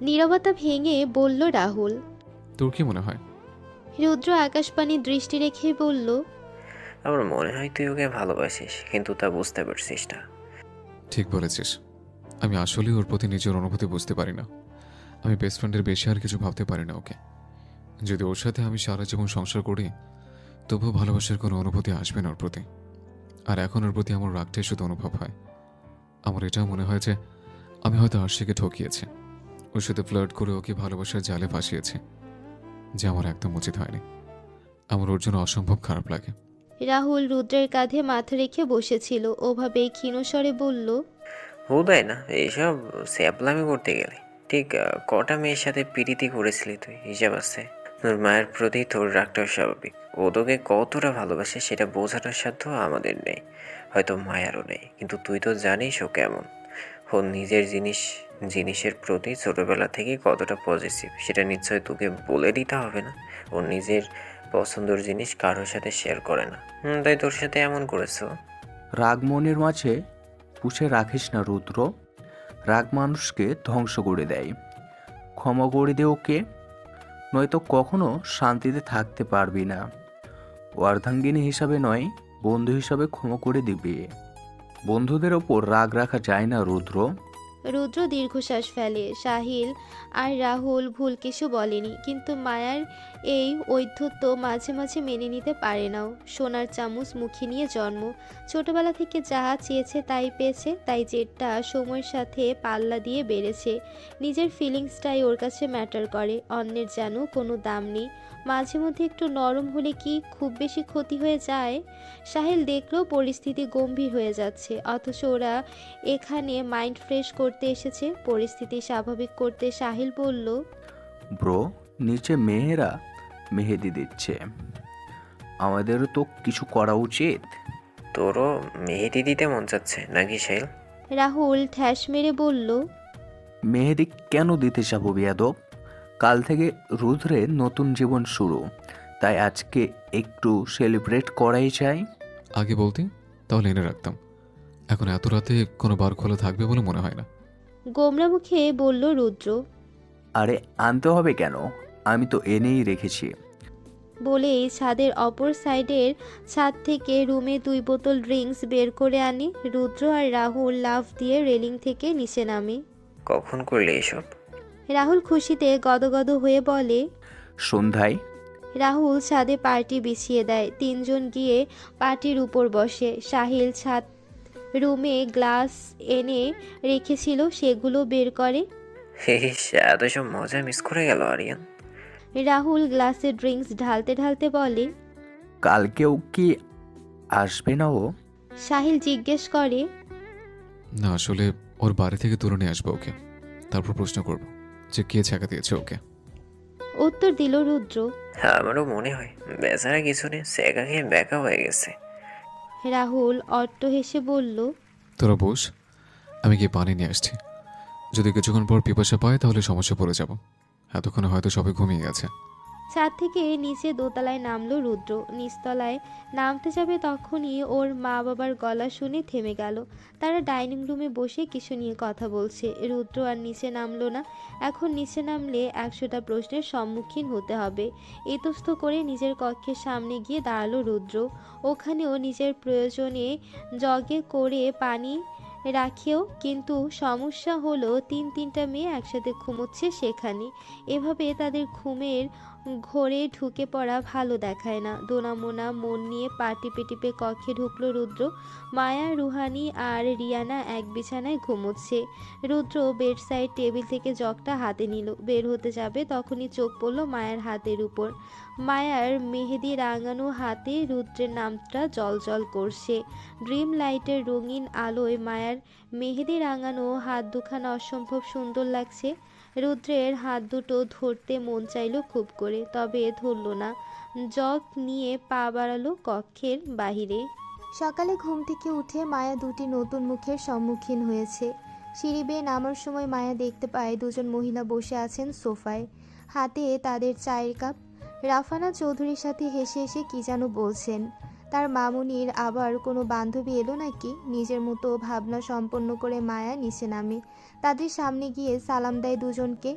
নীরবতা ভেঙে বলল রাহুল। তোর কি মনে হয়? রুদ্র আকাশপানে দৃষ্টি রেখে বলল, আমার মনে হয় তুই ওকে ভালোবাসিস, কিন্তু তা বুঝতে পারছিস না। ঠিক বলেছিস। আমি আসলেই ওর প্রতি নিজের অনুভূতি বুঝতে পারি না। আমি বেস্ট ফ্রেন্ডের বেশি আর কিছু ভাবতে পারি না ওকে। যদি ওর সাথে আমি সারা জীবন সংসার করি, তবুও ভালোবাসার কোনো অনুভূতি আসবে না ওর প্রতি। আর এখন ওর প্রতি আমার রাগটাই শুধু অনুভব হয়। আমার এটাও মনে হয় যে আমি হয়তো আরশিকে ঠকিয়েছি, ওর সাথে ফ্লার্ট করে ওকে ভালোবাসার জালে ফাঁসিয়েছে, যে আমার একদম উচিত হয়নি। আমার ওর জন্য অসম্ভব খারাপ লাগে। রাহুল রুদ্রের কাঁধে মাথা রেখে বসেছিল। ওভাবে ক্ষীণস্বরে বলল, হুদাই না এইসব স্যাপলামি করতে গেলে। ঠিক কটা মেয়ের সাথে পিরিতি করেছিলি তুই, হিসাব আছে? তোর মায়ের প্রতি তোর রাগটাও স্বাভাবিক। ও তোকে কতটা ভালোবাসে সেটা বোঝানোর সাধ্য আমাদের নেই, হয়তো মায়ারও নেই, কিন্তু তুই তো জানিস ও কেমন। ও নিজের জিনিসের প্রতি ছোটবেলা থেকে কতটা পজিটিভ সেটা নিশ্চয় তোকে বলে দিতে হবে না। ও নিজের পছন্দের জিনিস কারোর সাথে শেয়ার করে না, তাই তোর সাথে এমন করেছো। রাগ মনের মাঝে পুষে রাখিস না রুদ্র। রাগ মানুষকে ধ্বংস করে দেয়। ক্ষমা করে দে ওকে, নয়তো কখনো শান্তিতে থাকতে পারবি না। অর্ধাঙ্গিনী হিসাবে নয়, বন্ধু হিসাবে ক্ষমা করে দিবি। বন্ধুদের ওপর রাগ রাখা যায় না রুদ্র। রুদ্র দীর্ঘশ্বাস ফেলে। সাহিল আর রাহুল ভুল কিছু বলেনি, কিন্তু মায়ার এই ঔদ্ধত্য মাঝে মাঝে মেনে নিতে পারে নাও। সোনার চামচ মুখে নিয়ে জন্ম, ছোটবেলা থেকে যাহা চেয়েছে তাই পেয়েছে, তাই জেদটা সময়ের সাথে পাল্লা দিয়ে বেড়েছে। নিজের ফিলিংসটাই ওর কাছে ম্যাটার করে, অন্যের যেন কোনো দাম নেই। মাঝে মধ্যে একটু নরম হলে কি খুব বেশি ক্ষতি হয়ে যায়? সাহিল দেখলো পরিস্থিতি গম্ভীর হয়ে যাচ্ছে, অথচ ওরা এখানে মাইন্ড ফ্রেশ করতে এসেছে, পরিস্থিতি স্বাভাবিক করতে। সাহিল বলল, ব্রো, নিচে মেয়েরা মেহেদি দিচ্ছে, আমাদেরও তো কিছু করা উচিত। তোরও মেহেদি দিতে মন চাচ্ছে নাকি শাইল? রাহুল ঠ্যাস মেরে বলল, মেহেদি কেন দিতে যাবো বেয়াদব? কাল থেকে রুদ্রের নতুন জীবন শুরু, তাই আজকে একটু সেলিব্রেট করাই চাই। আগে বলতে তাহলে এনে রাখতাম। এখন এত রাতে কোনো বার খোলা থাকবে বলে মনে হয় না। গোমরা মুখে বলল রুদ্র। আরে আনতে হবে কেন, আমি তো এনেই রেখেছি। বলেই ছাদের অপর সাইডের ছাদ থেকে রুমে 2 বোতল ড্রিঙ্কস বের করে আনে। রুদ্র আর রাহুল লাফ দিয়ে রেলিং থেকে নিচে নামে। কখন করলে এসব? রাহুল খুশিতে গদগদ হয়ে বলে। সন্ধ্যায়। রাহুল ছাদে পার্টি বিছিয়ে দেয়। 3 জন গিয়ে পার্টির উপর বসে। সাহিল ছাদ রুমে গ্লাস এনে রেখেছিল, সেগুলো বের করে। এত সব মজা মিস করে গেল আরিয়ান। রাহুল গ্লাসে ড্রিঙ্কস ঢালতে ঢালতে বলে। কালকেও কি আসবে না ও? সাহিল জিজ্ঞেস করে। না, আসলে ওর বাড়ি থেকে তুলে নিয়ে আসবো ওকে, তারপর প্রশ্ন করব যে কে ছাকা দিয়েছে ওকে। উত্তর দিল রুদ্র। আমারও মনে হয় বেচারা কিছু নেই, সেকা খেয়ে ব্যাকা হয়ে গেছে। রাহুল অট্ট হেসে বলল। তোরা বস, আমি গিয়ে পানি নিয়ে আসছি। যদি কিছুক্ষণ পর পিপাসা পায় তাহলে সমস্যা পড়ে যাব। এতক্ষণে হয়তো সবাই ঘুমিয়ে গেছে। ছাদ থেকে নিচে দোতলায় নামলো রুদ্র। নিচতলায় নামতে যাবে তখনই ওর মা বাবার গলা শুনে থেমে গেল। তারা ডাইনিং রুমে বসে কিছু নিয়ে কথা বলছে। রুদ্র আর নিচে নামলো না। এখন নিচে নামলে 100টা প্রশ্নের সম্মুখীন হতে হবে। ইতস্ত করে নিজের কক্ষের সামনে গিয়ে দাঁড়ালো রুদ্র। ওখানেও নিজের প্রয়োজনে জগে করে পানি রাখেও, কিন্তু সমস্যা হলো 3টা মেয়ে একসাথে ঘুমোচ্ছে সেখানে। এভাবে তাদের ঘুমের ঘোরে ঢুকে পড়া ভালো দেখায় না। দোনামোনা মন নিয়ে পা টিপে টিপে কক্ষে ঢুকলো রুদ্র। মায়া, রুহানি আর রিয়ানা এক বিছানায় ঘুমোচ্ছে। রুদ্র বেড সাইড টেবিল থেকে জগটা হাতে নিল, বের হতে যাবে তখনই চোখ পড়ল মায়ার হাতের উপর। মায়ার মেহেদি রাঙানো হাতে রুদ্রের নামটা জলজল করছে। ড্রিম লাইটের রঙিন আলোয় মায়ার মেহেদি রাঙানো হাত দুখানা অসম্ভব সুন্দর লাগছে। রুদ্রের হাত দুটো ধরতে মন চাইল খুব করে, তবে ধরল না। জগ নিয়ে পা বাড়ালো কক্ষের বাহিরে। সকালে ঘুম থেকে উঠে মায়া দুটি নতুন মুখের সম্মুখীন হয়েছে। সিঁড়ি বেয়ে নামার সময় মায়া দেখতে পায় 2জন মহিলা বসে আছেন সোফায়, হাতে তাদের চায়ের কাপ। রাফানা চৌধুরীর সাথে হেসে হেসে কি যেন বলছেন। তার মামুনির আবার কোনো বান্ধবী এলো নাকি, নিজের মতো ভাবনা সম্পন্ন করে মায়া নিচে নামে। তাদের সামনে গিয়ে সালাম দেয় 2জনকে।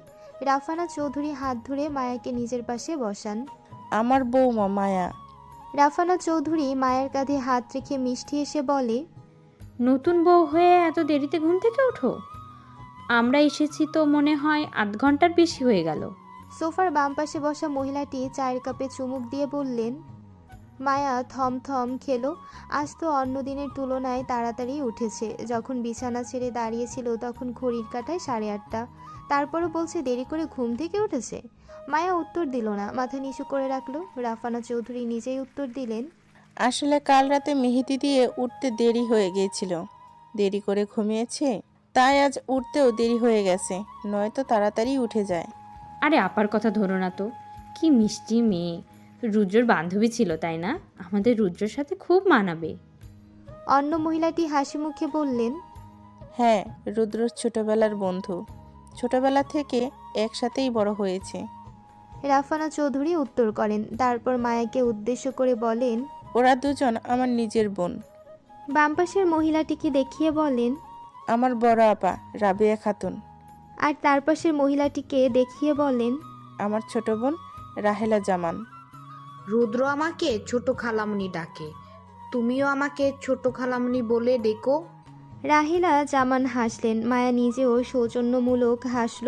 রাফানা চৌধুরী হাত ধরে মায়াকে নিজের পাশে বসান। আমার বৌমা মায়া। রাফানা চৌধুরী মায়ের কাঁধে হাত রেখে মিষ্টি এসে বলে, নতুন বউ হয়ে এত দেরিতে ঘুম থেকে ওঠো? আমরা এসেছি তো মনে হয় আধ ঘন্টার বেশি হয়ে গেল। সোফার বাম পাশে বসা মহিলাটি চায়ের কাপে চুমুক দিয়ে বললেন। মায়া থমথম খেলো। আজ তো অন্য দিনের তুলনায় তাড়াতাড়ি উঠেছে। যখন বিছানা ছেড়ে দাঁড়িয়েছিল তখন ঘড়ির কাঁটায় 8:30। তারপরও বলছে দেরি করে ঘুম থেকে উঠেছে। মায়া উত্তর দিল না, মাথা নিচু করে রাখলো। রাফানা চৌধুরী নিজেই উত্তর দিলেন, আসলে কাল রাতে মেহেদি দিয়ে উঠতে দেরি হয়ে গিয়েছিল, দেরি করে ঘুমিয়েছে, তাই আজ উঠতেও দেরি হয়ে গেছে, নয়তো তাড়াতাড়ি উঠে যায়। আরে আপার কথা ধরো না তো, কি মিষ্টি মেয়ে। রুদ্রর বান্ধবী ছিল তাই না? আমাদের রুদ্রর সাথে খুব মানাবে। অন্য মহিলাটি হাসি মুখে বললেন, হ্যাঁ, রুদ্রর ছোটবেলার বন্ধু, ছোটবেলা থেকে একসাথেই বড় হয়েছে। রাফানা চৌধুরী উত্তর করেন। তারপর মায়াকে উদ্দেশ্য করে বলেন, ওরা দুজন আমার নিজের বোন। বাম পাশের মহিলাটিকে দেখিয়ে বলেন, আমার বড় আপা রাবেয়া খাতুন। আর তার পাশের মহিলাটিকে দেখিয়ে বলেন, আমার ছোট বোন রাহেলা জামান। রুদ্র আমাকে ছোট খালামণি ডাকে, তুমিও আমাকে ছোট খালামণি বলে ডেকো। রাহিলা জামান হাসলেন। মায়া নিজেও সৌজন্যমূলক হাসল।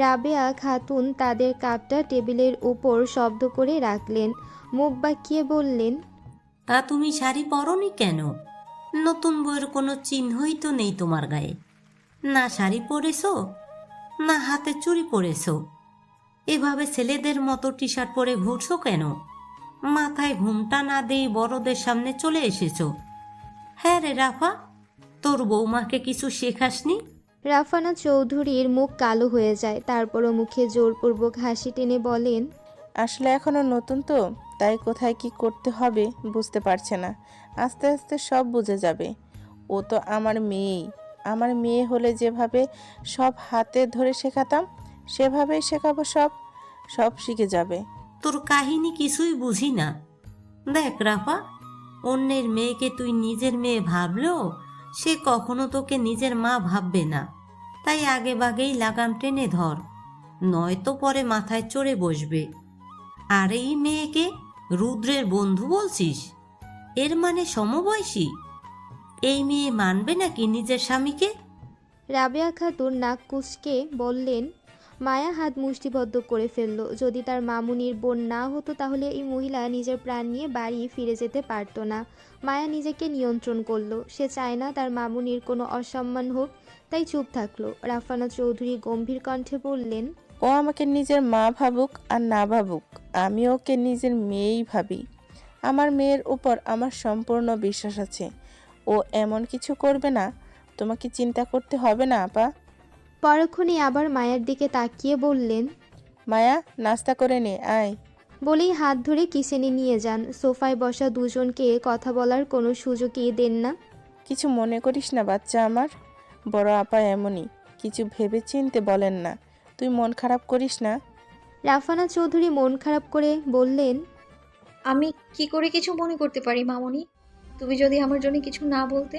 রাবেয়া খাতুন তাদের কাপটা টেবিলের উপর শব্দ করে রাখলেন। মুখ বাঁকিয়ে বললেন, তা তুমি শাড়ি পরনি কেন? নতুন বইয়ের কোনো চিহ্নই তো নেই তোমার গায়ে। না শাড়ি পরেছো, না হাতে চুড়ি পরেছো। এভাবে ছেলেদের মতো টি শার্ট পরে ঘুরছো কেন? মাথায় ঘুমটা না দিয়ে বড়দের সামনে চলে এসেছো। হ্যাঁ রে রাফা, তোর বৌমাকে কিছু শেখাসনি? রাফানা চৌধুরীর মুখ কালো হয়ে যায়। তারপরও মুখে জোরপূর্বক হাসি টেনে বলেন, আসলে এখনো নতুন তো, তাই কোথায় কি করতে হবে বুঝতে পারছে না। আস্তে আস্তে সব বুঝে যাবে। ও তো আমার মেয়েই। আমার মেয়ে হলে যেভাবে সব হাতে ধরে শেখাতাম সেভাবেই শেখাবো, সব সব শিখে যাবে। তোর কাহিনী কিছুই বুঝি না। দেখ রাফা, অন্যের মেয়েকে তুই নিজের মেয়ে ভাবলেও সে কখনো তোকে নিজের মা ভাববে না। তাই আগে বাগেই লাগাম টেনে ধর, নয়তো পরে মাথায় চড়ে বসবে। আর এই মেয়েকে রুদ্রের বন্ধু বলছিস? এর মানে সমবয়সী? এই মেয়ে মানবে নাকি নিজের স্বামীকে? রাবেয়া খাতুন নাক কুঁচকে বললেন। মায়া হাত মুষ্টিবদ্ধ করে ফেলল। যদি তার মামুনির বোন না হতো তাহলে এই মহিলা নিজের প্রাণ নিয়ে বাড়ি ফিরে যেতে পারত না। মায়া নিজেকে নিয়ন্ত্রণ করলো। সে চায় না তার মামুনির কোনো অসম্মান হোক, তাই চুপ থাকলো। রাফানা চৌধুরী গম্ভীর কণ্ঠে বললেন, ও আমাকে নিজের মা ভাবুক আর না ভাবুক, আমি ওকে নিজের মেয়েই ভাবি। আমার মেয়ের উপর আমার সম্পূর্ণ বিশ্বাস আছে। ও এমন কিছু করবে না, তোমাকে চিন্তা করতে হবে না আপা। পরক্ষণে আবার মায়ের দিকে তাকিয়ে বললেন, মায়া, নাস্তা করে নে আয়। বলেই হাত ধরে কিচেনে নিয়ে যান। সোফায় বসা দুজনকে কথা বলার কোনো সুযোগই দেন না। কিছু মনে করিস না বাচ্চা আমার, বড় আপা এমনই, কিছু ভেবে চিনতে বলেন না, তুই মন খারাপ করিস না। রাফানা চৌধুরী মন খারাপ করে বললেন, আমি কি করে কিছু মনে করতে পারি মামনি? তুমি যদি আমার জন্য কিছু না বলতে,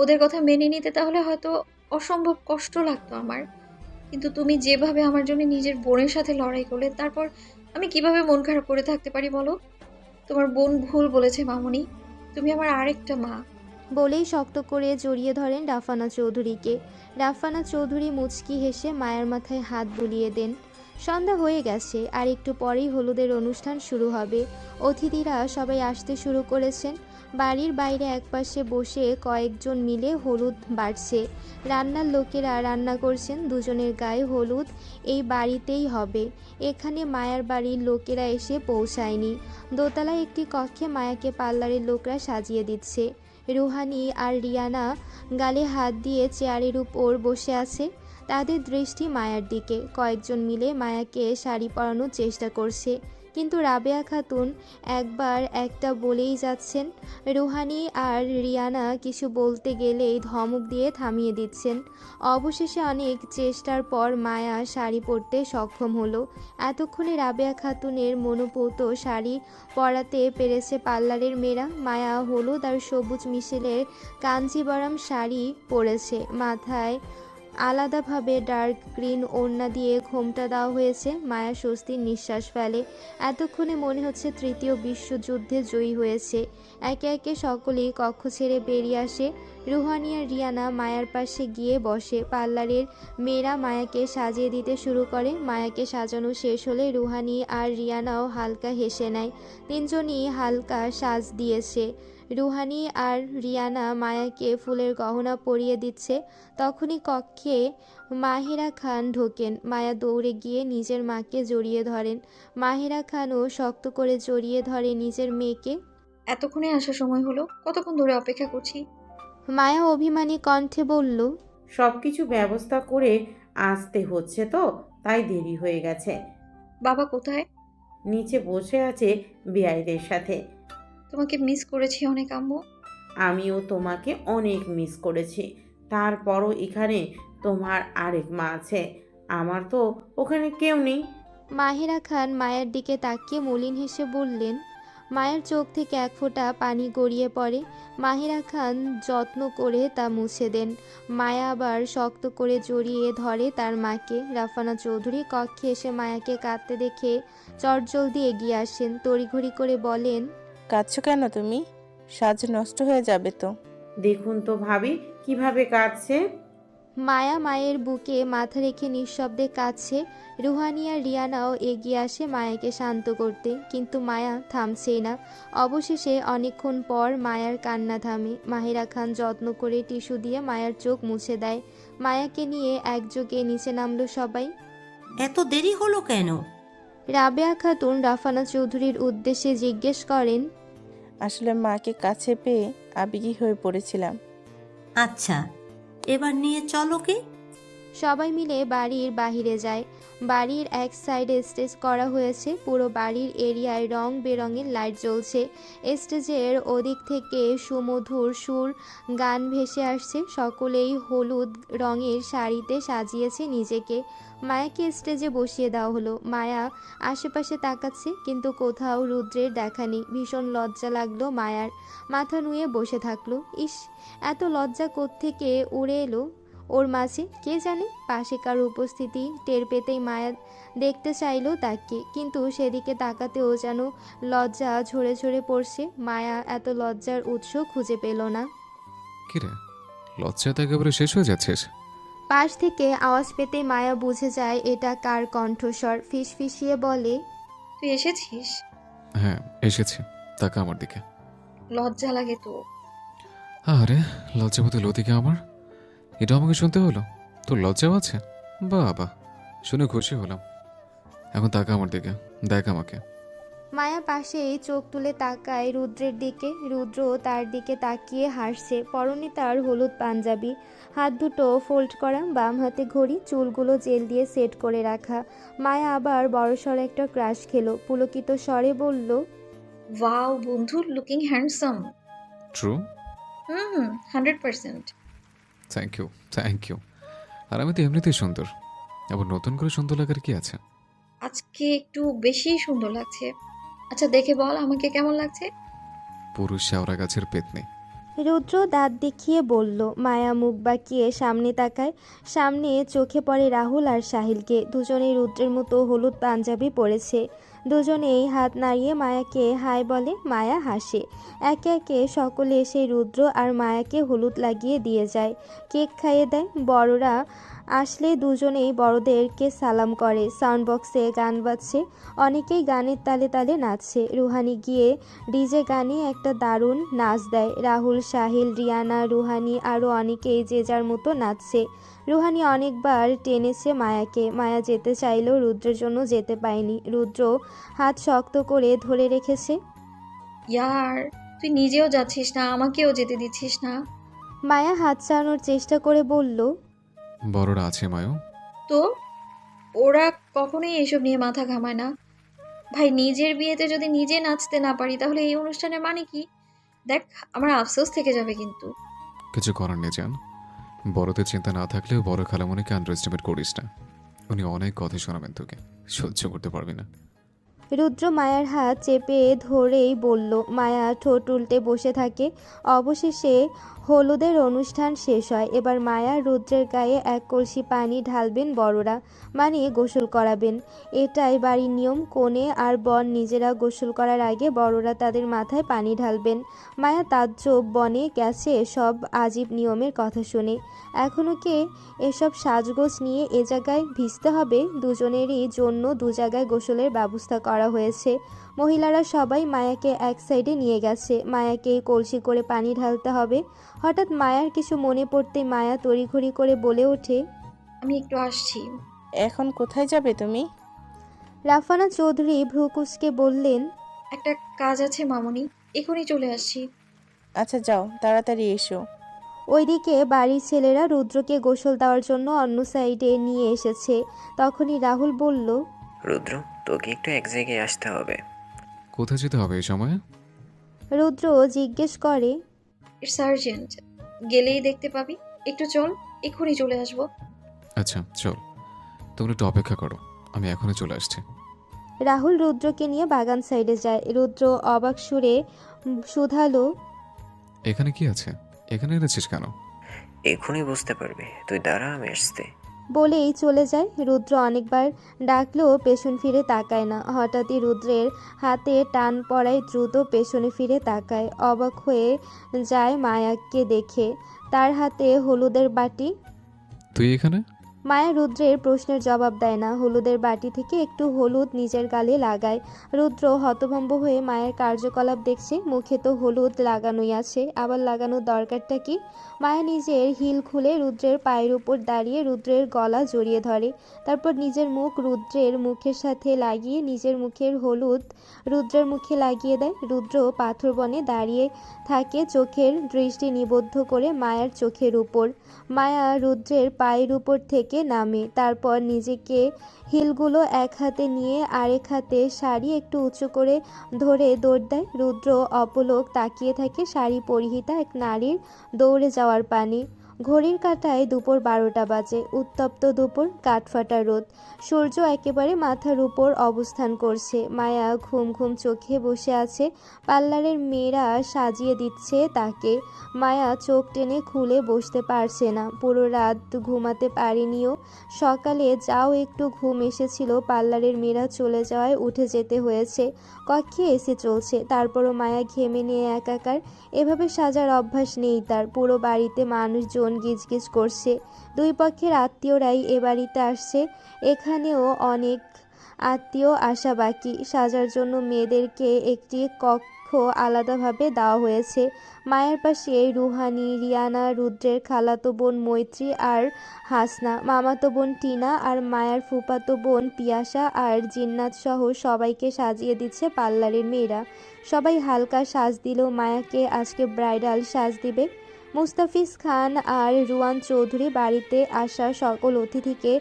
ওদের কথা মেনে নিতে, তাহলে হয়তো অসম্ভব কষ্ট লাগতো আমার। কিন্তু তুমি যেভাবে আমার জন্য নিজের বোনের সাথে লড়াই করলে, তারপর আমি কিভাবে মন খারাপ করে থাকতে পারি বলো? তোমার বোন ভুল বলেছে মামনি, তুমি আমার আরেকটা মা। বলেই শক্ত করে জড়িয়ে ধরেন রাফানা চৌধুরীকে। রাফানা চৌধুরী মুচকি হেসে মায়ের মাথায় হাত বুলিয়ে দেন। সন্ধ্যা হয়ে গেছে, আর একটু পরেই হলুদের অনুষ্ঠান শুরু হবে। অতিথিরা সবাই আসতে শুরু করেছেন। বাড়ির বাইরে একপাশে বসে কয়েকজন মিলে হলুদ বাড়ছে। রান্নার লোকেরা রান্না করছেন। দুজনের গায়ে হলুদ এই বাড়িতেই হবে। এখানে মায়ার বাড়ির লোকেরা এসে পৌঁছায়নি। দোতলায় একটি কক্ষে মায়াকে পার্লারের লোকরা সাজিয়ে দিচ্ছে। রুহানি আর রিয়ানা গালে হাত দিয়ে চেয়ারের উপর বসে আছে। তাদের দৃষ্টি মায়ার দিকে। কয়েকজন মিলে মায়াকে শাড়ি পরানোর চেষ্টা করছে, কিন্তু রাবেয়া খাতুন একবার একটা বলেই যাচ্ছেন। রুহানি আর রিয়ানা কিছু বলতে গেলেই ধমক দিয়ে থামিয়ে দিচ্ছেন। অবশেষে অনেক চেষ্টার পর মায়া শাড়ি পরতে সক্ষম হলো। এতক্ষণে রাবেয়া খাতুনের মনোপুত শাড়ি পরাতে পেরেছে পার্লারের মেয়েরা। মায়া হলুদ আর সবুজ মিশেলের কাঞ্জিবরম শাড়ি পরেছে। মাথায় আলাদাভাবে ডার্ক গ্রিন ওড়না দিয়ে ঘোমটা দেওয়া হয়েছে। মায়া স্বস্তির নিঃশ্বাস ফেলে। এতক্ষণে মনে হচ্ছে তৃতীয় বিশ্বযুদ্ধে জয়ী হয়েছে। একে একে সকলেই কক্ষ ছেড়ে বেরিয়ে আসে। রুহানি আর রিয়ানা মায়ার পাশে গিয়ে বসে। পার্লারের মেয়েরা মায়াকে সাজিয়ে দিতে শুরু করে। মায়াকে সাজানো শেষ হলে রুহানি আর রিয়ানাও হালকা হেসে নেয়। তিনজনই হালকা সাজ দিয়েছে। রুহানি আর রিয়ানা মায়াকে ফুলের গহনা পরিয়ে দিচ্ছে। তখনই কক্ষে মাহিরা খান ঢোকেন। মায়া দৌড়ে গিয়ে নিজের মাকে জড়িয়ে ধরেন। মাহিরা খানও শক্ত করে জড়িয়ে ধরে নিজের মেয়েকে। এতক্ষণে আসার সময় হলো, কতক্ষণ ধরে অপেক্ষা করছি। মায়া অভিমানী কণ্ঠে বলল, সব কিছু ব্যবস্থা করে আসতে হচ্ছে তো, তাই দেরি হয়ে গেছে। বাবা কোথায়? নিচে বসে আছে বেয়াইদের সাথে। তোমাকে মিস করেছি অনেক আম্মু। আমিও তোমাকে অনেক মিস করেছি। তারপরও এখানে তোমার আরেক মা আছে, আমার তো ওখানে কেউ নেই। মাহিরা খান মায়ের দিকে তাকিয়ে মলিন হেসে বললেন। মায়ের চোখ থেকে এক ফোঁটা পানি গড়িয়ে পড়ে। মাহিরা খান যত্ন করে তা মুছে দেন। মায়া আবার শক্ত করে জড়িয়ে ধরে তার মাকে। রাফানা চৌধুরী কক্ষে এসে মায়াকে কাঁদতে দেখে চটজলদি এগিয়ে আসেন। তড়িঘড়ি করে বলেন, কাঁদছো কেন তুমি? সাজ নষ্ট হয়ে যাবে তো। দেখুন তো ভাবি কিভাবে কাঁদছে। মায়া মায়ের বুকে মাথা রেখে নিঃশব্দে কাঁদছে। রুহানি আর রিয়ানাও এগিয়ে আসে মায়াকে শান্ত করতে, কিন্তু মায়া থামছেই না। অবশেষে অনেকক্ষণ পর মায়ার কান্না থামে। মাহিরা খান যত্ন করে টিস্যু দিয়ে মায়ার চোখ মুছে দেয়। মায়াকে নিয়ে একযোগে নিচে নামলো সবাই। এত দেরি হলো কেন? রাবেয়া খাতুন রাফানা চৌধুরীর উদ্দেশ্যে জিজ্ঞেস করেন, আসলে মাকে কাছে পেয়ে আবেগী হয়ে পড়েছিলাম। আচ্ছা, এবার নিয়ে চলো কে। সবাই মিলে বাড়ির বাহিরে যায়। বাড়ির এক সাইডে স্টেজ করা হয়েছে। পুরো বাড়ির এরিয়ায় রং বেরঙের লাইট জ্বলছে। স্টেজের ওদিক থেকে সুমধুর সুর গান ভেসে আসছে। সকলেই হলুদ রঙের শাড়িতে সাজিয়েছে নিজেকে। মায়াকে স্টেজে বসিয়ে দেওয়া হলো। মায়া আশেপাশে তাকাচ্ছে, কিন্তু কোথাও রুদ্রের দেখা নেই। ভীষণ লজ্জা লাগলো মায়ার। মাথা নুয়ে বসে থাকলো। ইস, এত লজ্জা কোত্থেকে উড়ে এলো ওর মাঝে কে জানে। পাশে কারো উপস্থিতি টের পেতেই মায়া দেখতে চাইলো তাকে, কিন্তু সেদিকে তাকাতেও যেন লজ্জা ঝরে ঝরে পড়ছে। মায়া এত লজ্জার উৎস খুঁজে পেল না। কিরে, লজ্জাতে একেবারে শেষ হয়ে যাচ্ছিস? পাশ থেকে আওয়াজ পেতে মায়া বুঝে যায় এটা কার কণ্ঠস্বর। ফিসফিসিয়ে বলে, তুই এসেছিস? হ্যাঁ এসেছি, তাকা আমার দিকে। লজ্জা লাগে তো। আরে লজ্জাপতি লতিকে আমার, এটা আমাকে শুনতে হলো? তোর লজ্জাও আছে? বাবা, শুনে খুশি হলাম। এখন তাকা আমার দিকে, দেখ আমাকে। মায়া পাশেই চোখ তুলে তাকায় রুদ্রের দিকে। রুদ্র তার দিকে তাকিয়ে হাসছে। পরনে তার হলুদ পাঞ্জাবি, হাত দুটো ফোল্ড করা, বাম হাতে ঘড়ি, চুলগুলো জেল দিয়ে সেট করে রাখা। মায়া আবার বড়সড় একটা ক্রাশ খেলো। পুলকিত স্বরে বলল, ওয়াও বন্ধু, looking handsome. True? 100%। Thank you, thank you. আর আমি তো এমনিতেই সুন্দর, আবার নতুন করে সুন্দর লাগার কি আছে? আজকে একটু বেশি সুন্দর লাগছে। আচ্ছা দেখে বল আমাকে কেমন লাগছে। পুরুষ শেওড়া গাছের পেতনি। রুদ্র দাঁত দেখিয়ে বলল। মায়া মুখ বাঁকিয়ে সামনে তাকায়। সামনে চোখে পড়ে রাহুল আর সাহিলকে। দুজনেই রুদ্রের মতো হলুদ পাঞ্জাবি পরেছে। দুজনেই হাত নাড়িয়ে মায়াকে হাই বলে। মায়া হাসে। একে একে সকলে এসে রুদ্র আর মায়াকে হলুদ লাগিয়ে দিয়ে যায়, কেক খাইয়ে দেয়। বড়রা আসলে দুজনেই বড়দেরকে সালাম করে। সাউন্ড বক্সে গান বাজছে, অনেকেই গানের তালে তালে নাচছে। রুহানি গিয়ে ডিজে গানে একটা দারুণ নাচ দেয়। রাহুল, সাহিল, রিয়ানা, রুহানি আরও অনেকেই যে যার মতো নাচছে। রুহানি অনেকবার টেনেছে মায়াকে। মায়া যেতে চাইলেও রুদ্রের জন্য যেতে পায়নি। রুদ্র হাত শক্ত করে ধরে রেখেছে। ইয়ার, তুই নিজেও যাচ্ছিস না, আমাকেও যেতে দিচ্ছিস না। মায়া হাত চালানোর চেষ্টা করে বলল, বড়রা আছে মায়ো। তো ওরা কখনোই এসব নিয়ে মাথা ঘামায় না। ভাই, নিজের বিয়েতে যদি নিজে নাচতে না পারি তাহলে এই অনুষ্ঠানের মানে কি? দেখ, আমার আফসোস থেকে যাবে কিন্তু। কিছু করার নেই জান, বড়দের চিন্তা না থাকলেও বড় খালামণিকে আন্ডার এস্টিমেট করিস না। উনি অনেক কথা শোনাবেন তোকে, সহ্য করতে পারবি না। রুদ্র মায়ার হাত চেপে ধরেই বলল। মায়া ঠোঁট উল্টে বসে থাকে। অবশেষে হলুদের অনুষ্ঠান শেষ হয়। এবার মায়া রুদ্রের গায়ে এক কলসি পানি ঢালবেন বড়রা, মানে গোসল করাবেন। এটাই বাড়ির নিয়ম। কনে আর বর নিজেরা গোসল করার আগে বড়রা তাদের মাথায় পানি ঢালবেন। মায়া তাজ্জব বনে গেছে সব আজীব নিয়মের কথা শুনে। এখনও কে এসব সাজগোজ নিয়ে এ জায়গায় ভিজতে হবে? দুজনেরই জন্য দু জায়গায় গোসলের ব্যবস্থা করা হয়েছে। মহিলারা সবাই মায়াকে এক সাইডে নিয়ে গেছে। মায়াকে কলসি করে পানি ঢালতে হবে। হঠাৎ মায়ার কিছু মনে পড়তে মায়া তড়িঘড়ি করে বলে ওঠে, আমি একটু আসছি। এখন কোথায় যাবে তুমি? রাফানা চৌধুরী ভ্রুকুচকে বললেন, একটা কাজ আছে মামুনি, এখনই চলে আসছি। আচ্ছা যাও, তাড়াতাড়ি এসো। ওইদিকে বাড়ির ছেলেরা রুদ্রকে গোসল দেওয়ার জন্য অন্য সাইডে নিয়ে এসেছে। তখনই রাহুল বলল, রুদ্র, তোকে একটু এক জায়গায় আসতে হবে। কোথায় যেতে হবে এই সময়ে? রুদ্র জিজ্ঞেস করে, ইটস আর্জেন্ট, গেলেই দেখতে পাবি। একটু চল, এখনই চলে আসবো। আচ্ছা চল, তোমরা একটু অপেক্ষা করো, আমি এখনই চলে আসছি। রাহুল রুদ্রকে নিয়ে বাগান সাইডে যায়। রুদ্র অবাক সুরে শুধালো, এখানে কি আছে? এখানে এনেছিস কেন? এখনই বুঝতে পারবি, তুই দাঁড়া, আমি আসতে। বলেই চলে যায়। রুদ্র অনেকবার ডাকলেও পেছন ফিরে তাকায় না। হঠাৎই রুদ্রের হাতে টান পড়ায় দ্রুত পেছনে ফিরে তাকায়। অবাক হয়ে যায় মায়াকে দেখে। তার হাতে হলুদের বাটি। তুই এখানে? মায়া রুদ্রের প্রশ্নের জবাব দেয় না। হলুদের বাটি থেকে একটু হলুদ নিজের গালে লাগায়। রুদ্র হতভম্ব হয়ে মায়ের কার্যকলাপ দেখছে। মুখে তো হলুদ লাগানোই আছে, আবার লাগানোর দরকারটা কি? মায়া নিজের হিল খুলে রুদ্রের পায়ের উপর দাঁড়িয়ে রুদ্রের গলা জড়িয়ে ধরে। তারপর নিজের মুখ রুদ্রের মুখের সাথে লাগিয়ে নিজের মুখের হলুদ রুদ্রের মুখে লাগিয়ে দেয়। রুদ্র পাথর বনে দাঁড়িয়ে থাকে, চোখের দৃষ্টি নিবদ্ধ করে মায়ার চোখের উপর। মায়া রুদ্রের পায়ের উপর থেকে নামে। তারপর নিজেকে হিলগুলো এক হাতে নিয়ে আরেক হাতে শাড়ি একটু উঁচু করে ধরে দৌড় দেয়। রুদ্র অপলক তাকিয়ে থাকে শাড়ি পরিহিতা এক নারীর দৌড়ে যাওয়ার পানে। ঘড়ির কাঁটায় দুপুর 12টা বাজে। উত্তপ্ত দুপুর, কাঠফাটা রোদ, সূর্য একেবারে মাথার উপর অবস্থান করছে। মায়া ঘুম ঘুম চোখে বসে আছে। পার্লারের মেয়েরা সাজিয়ে দিচ্ছে তাকে। মায়া চোখ টেনে খুলে বসতে পারছে না। পুরো রাত ঘুমাতে পারেনিও। সকালে যাও একটু ঘুম এসেছিল, পার্লারের মেয়েরা চলে যাওয়ায় উঠে যেতে হয়েছে। কক্ষে এসে চলছে, তারপরও মায়া ঘেমে নিয়ে একাকার। এভাবে সাজার অভ্যাস নেই তার। পুরো বাড়িতে মানুষজন গিজগিজ করছে। দুই পক্ষের আত্মীয়রাই এ বাড়িতে আসছে। এখানেও অনেক আত্মীয় আসা বাকি। সাজার জন্য মেয়েদেরকে একটি কক্ষ আলাদাভাবে দেওয়া হয়েছে। মায়ের পাশে রুহানি, রিয়ানা, রুদ্রের খালাতো বোন মৈত্রী আর হাসনা, মামাতো বোন টিনা আর মায়ার ফুফাতো বোন পিয়াসা আর জিন্নাত সহ সবাইকে সাজিয়ে দিচ্ছে পার্লারের মেয়েরা। সবাই হালকা সাজ দিলেও মায়াকে আজকে ব্রাইডাল সাজ দিবে। মুস্তাফিজ খান আর রুয়ান চৌধুরী বাড়িতে আসা সকল অতিথিকে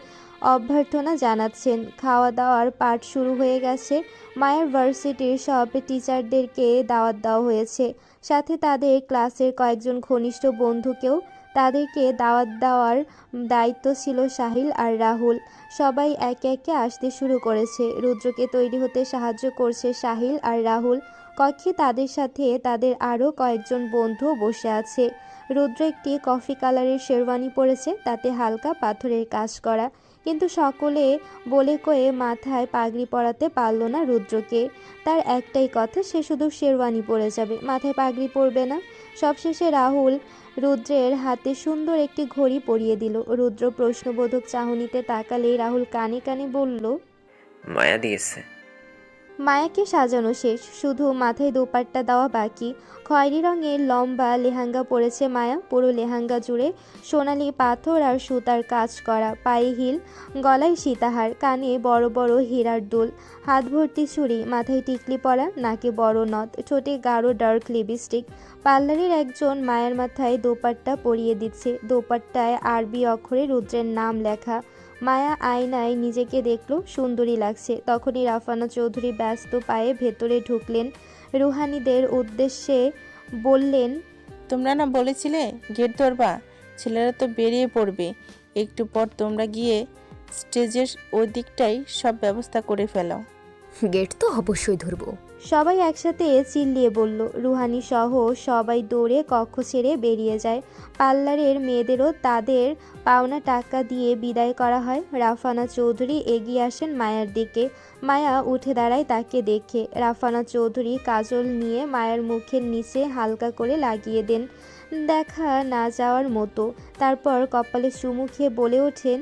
অভ্যর্থনা জানাচ্ছেন। খাওয়া দাওয়ার পাঠ শুরু হয়ে গেছে। মায়ের ভার্সিটির সব টিচারদেরকে দাওয়াত দেওয়া হয়েছে, সাথে তাদের ক্লাসের কয়েকজন ঘনিষ্ঠ বন্ধুকেও। তাদেরকে দাওয়াত দেওয়ার দায়িত্ব ছিল সাহিল আর রাহুল। সবাই একে একে আসতে শুরু করেছে। রুদ্রকে তৈরি হতে সাহায্য করছে সাহিল আর রাহুল। কক্ষে তাদের সাথে তাদের আরও কয়েকজন বন্ধুও বসে আছে। রুদ্র একটি কফি কালারের শেরওয়ানি পরেছে, তাতে হালকা পাথরের কাজ করা। কিন্তু সকলে বলে কয়ে মাথায় পাগড়ি পরাতে পারল না রুদ্রকে। তার একটাই কথা, সে শুধু শেরওয়ানি পরে যাবে, মাথায় পাগড়ি পরবে না। সবশেষে রাহুল রুদ্রের হাতে সুন্দর একটি ঘড়ি পরিয়ে দিল। রুদ্র প্রশ্নবোধক চাহনিতে তাকালে রাহুল কানে কানে বলল, মায়া দিয়েছে। মায়াকে সাজানো শেষ, শুধু মাথায় দোপাট্টা দেওয়া বাকি। খয়েরি রঙের লম্বা লেহেঙ্গা পরেছে মায়া। পুরো লেহেঙ্গা জুড়ে সোনালি পাথর আর সুতার কাজ করা। পায়ে হিল, গলায় সীতাহার, কানে বড় বড় হীরার দুল, হাত ভর্তি চুড়ি, মাথায় টিকলি পরা, নাকে বড় নথ, ঠোঁটে গাঢ় ডার্ক লিপস্টিক। পার্লারের একজন মায়ের মাথায় দোপাট্টা পরিয়ে দিচ্ছে। দোপাট্টায় আরবি অক্ষরে রুদ্রের নাম লেখা। মায়া আয়নায় নিজেকে দেখল, সুন্দরী লাগছে। তখনই রাফানা চৌধুরী ব্যস্ত পায়ে ভেতরে ঢুকলেন। রুহানিদের উদ্দেশ্যে বললেন, তোমরা না বলেছিলে গেট ধরবা? ছেলেরা তো বেরিয়ে পড়বে। একটু পর তোমরা গিয়ে স্টেজের ওই দিকটাই সব ব্যবস্থা করে ফেলো। গেট তো অবশ্যই ধরবো। সবাই একসাথে চিল্লিয়ে বলল। রুহানি সহ সবাই দৌড়ে কক্ষ ছেড়ে বেরিয়ে যায়। পার্লারের মেয়েদেরও তাদের পাওনা টাকা দিয়ে বিদায় করা হয়। রাফানা চৌধুরী এগিয়ে আসেন মায়ার দিকে। মায়া উঠে দাঁড়ায় তাকে দেখে। রাফানা চৌধুরী কাজল নিয়ে মায়ার মুখের নিচে হালকা করে লাগিয়ে দেন, দেখা না যাওয়ার মতো। তারপর কপালে চুমু খেয়ে বলে ওঠেন,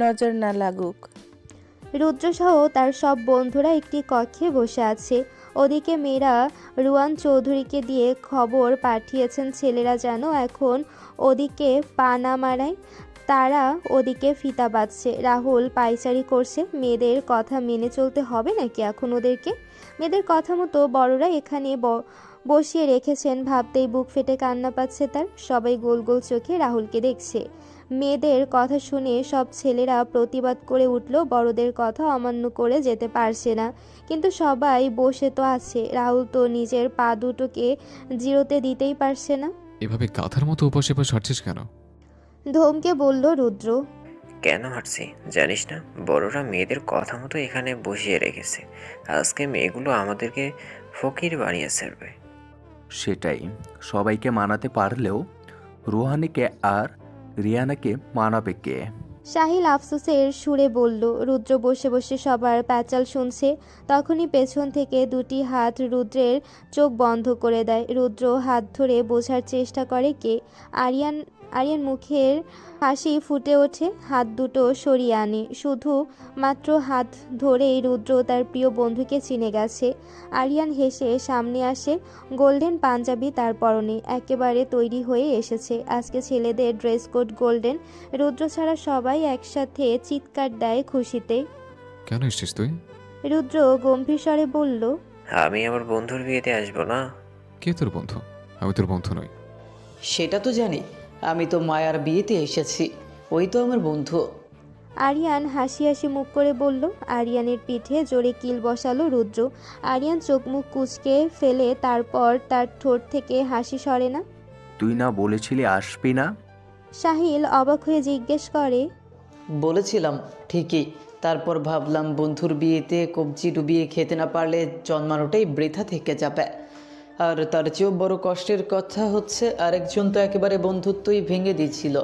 নজর না লাগুক। রুদ্রসহ তার সব বন্ধুরা একটি কক্ষে বসে আছে। ওদিকে মেয়েরা রুয়ান চৌধুরীকে দিয়ে খবর পাঠিয়েছেন ছেলেরা যেন এখন ওদিকে পা না মারায়। তারা ওদিকে ফিতা বাঁধছে। রাহুল পায়চারি করছে। মেয়েদের কথা মেনে চলতে হবে নাকি এখন ওদেরকে? মেয়েদের কথা মতো বড়রা এখানে বসিয়ে রেখেছেন ভাবতেই বুক ফেটে কান্না পাচ্ছে তার। সবাই গোল গোল চোখে রাহুলকে দেখছে। মেয়েদের কথা শুনে সব ছেলেরা প্রতিবাদ করে উঠল, বড়দের কথা অমান্য করে যেতে পারছে না। কিন্তু সবাই বসে তো আছে, রাহুল তো নিজের পা দুটোকে জিরোতে দিতেই পারছে না। এভাবে গাধার মতো উপাসে পাশ হাঁটছিস কেন? ধমকে বলল রুদ্র। কেন হাঁটছি জানিস না? বড়রা মেয়েদের কথা মতো এখানে বসিয়ে রেখেছে। আজকে মেয়েগুলো আমাদেরকে ফকির বানিয়ে ছাড়বে। সেটাই, সবাইকে মানাতে পারলেও রুহানিকে আর রিয়ানাকে মানাবে কে? সাহিল আফসোসের সুরে বলল। রুদ্র বসে বসে সবার প্যাচাল শুনছে। তখনই পেছন থেকে দুটি হাত রুদ্রের চোখ বন্ধ করে দেয়। রুদ্র হাত ধরে বোঝার চেষ্টা করে কে। আরিয়ান মুখের হাসি ফুটে ওঠে, হাত দুটো সরিয়ে আনে। শুধু মাত্র হাত ধরেই রুদ্র তার প্রিয় বন্ধুকে চিনে গেছে। আরিয়ান হেসে সামনে আসে, গোল্ডেন পাঞ্জাবি তার পরনে, একেবারে তৈরি হয়ে এসেছে। আজকে ছেলেদের ড্রেস কোড গোল্ডেন। রুদ্র ছাড়া সবাই একসাথে চিৎকার দেয় খুশিতে। কেন এসছিস তুই? রুদ্র গম্ভীর স্বরে বলল, আমি আমার বন্ধুর বিয়েতে আসবো না। কে তোর বন্ধু? আমি তোর বন্ধু নই। সেটা তো জানি, আমি তো মায়ার বিয়েতে এসেছি, ওই তো আমার বন্ধু। আরিয়ান হাসি হাসি মুখ করে বলল। আরিয়ানের পিঠে জোরে কিল বসালো রুদ্র। আরিয়ান চোখ মুখ কুঁচকে ফেলে, তারপর তার ঠোঁট থেকে হাসি সরে না। তুই না বলেছিলি আসবি না? সাহিল অবাক হয়ে জিজ্ঞেস করে, বলেছিলাম ঠিকই, তারপর ভাবলাম বন্ধুর বিয়েতে কবজি ডুবিয়ে খেতে না পারলে জন্মানোটাই বৃথা থেকে যাবে। আর তার চেয়েও বড় কষ্টের কথা হচ্ছে আরেকজন তো একেবারে বন্ধুত্বই ভেঙে দিয়েছিল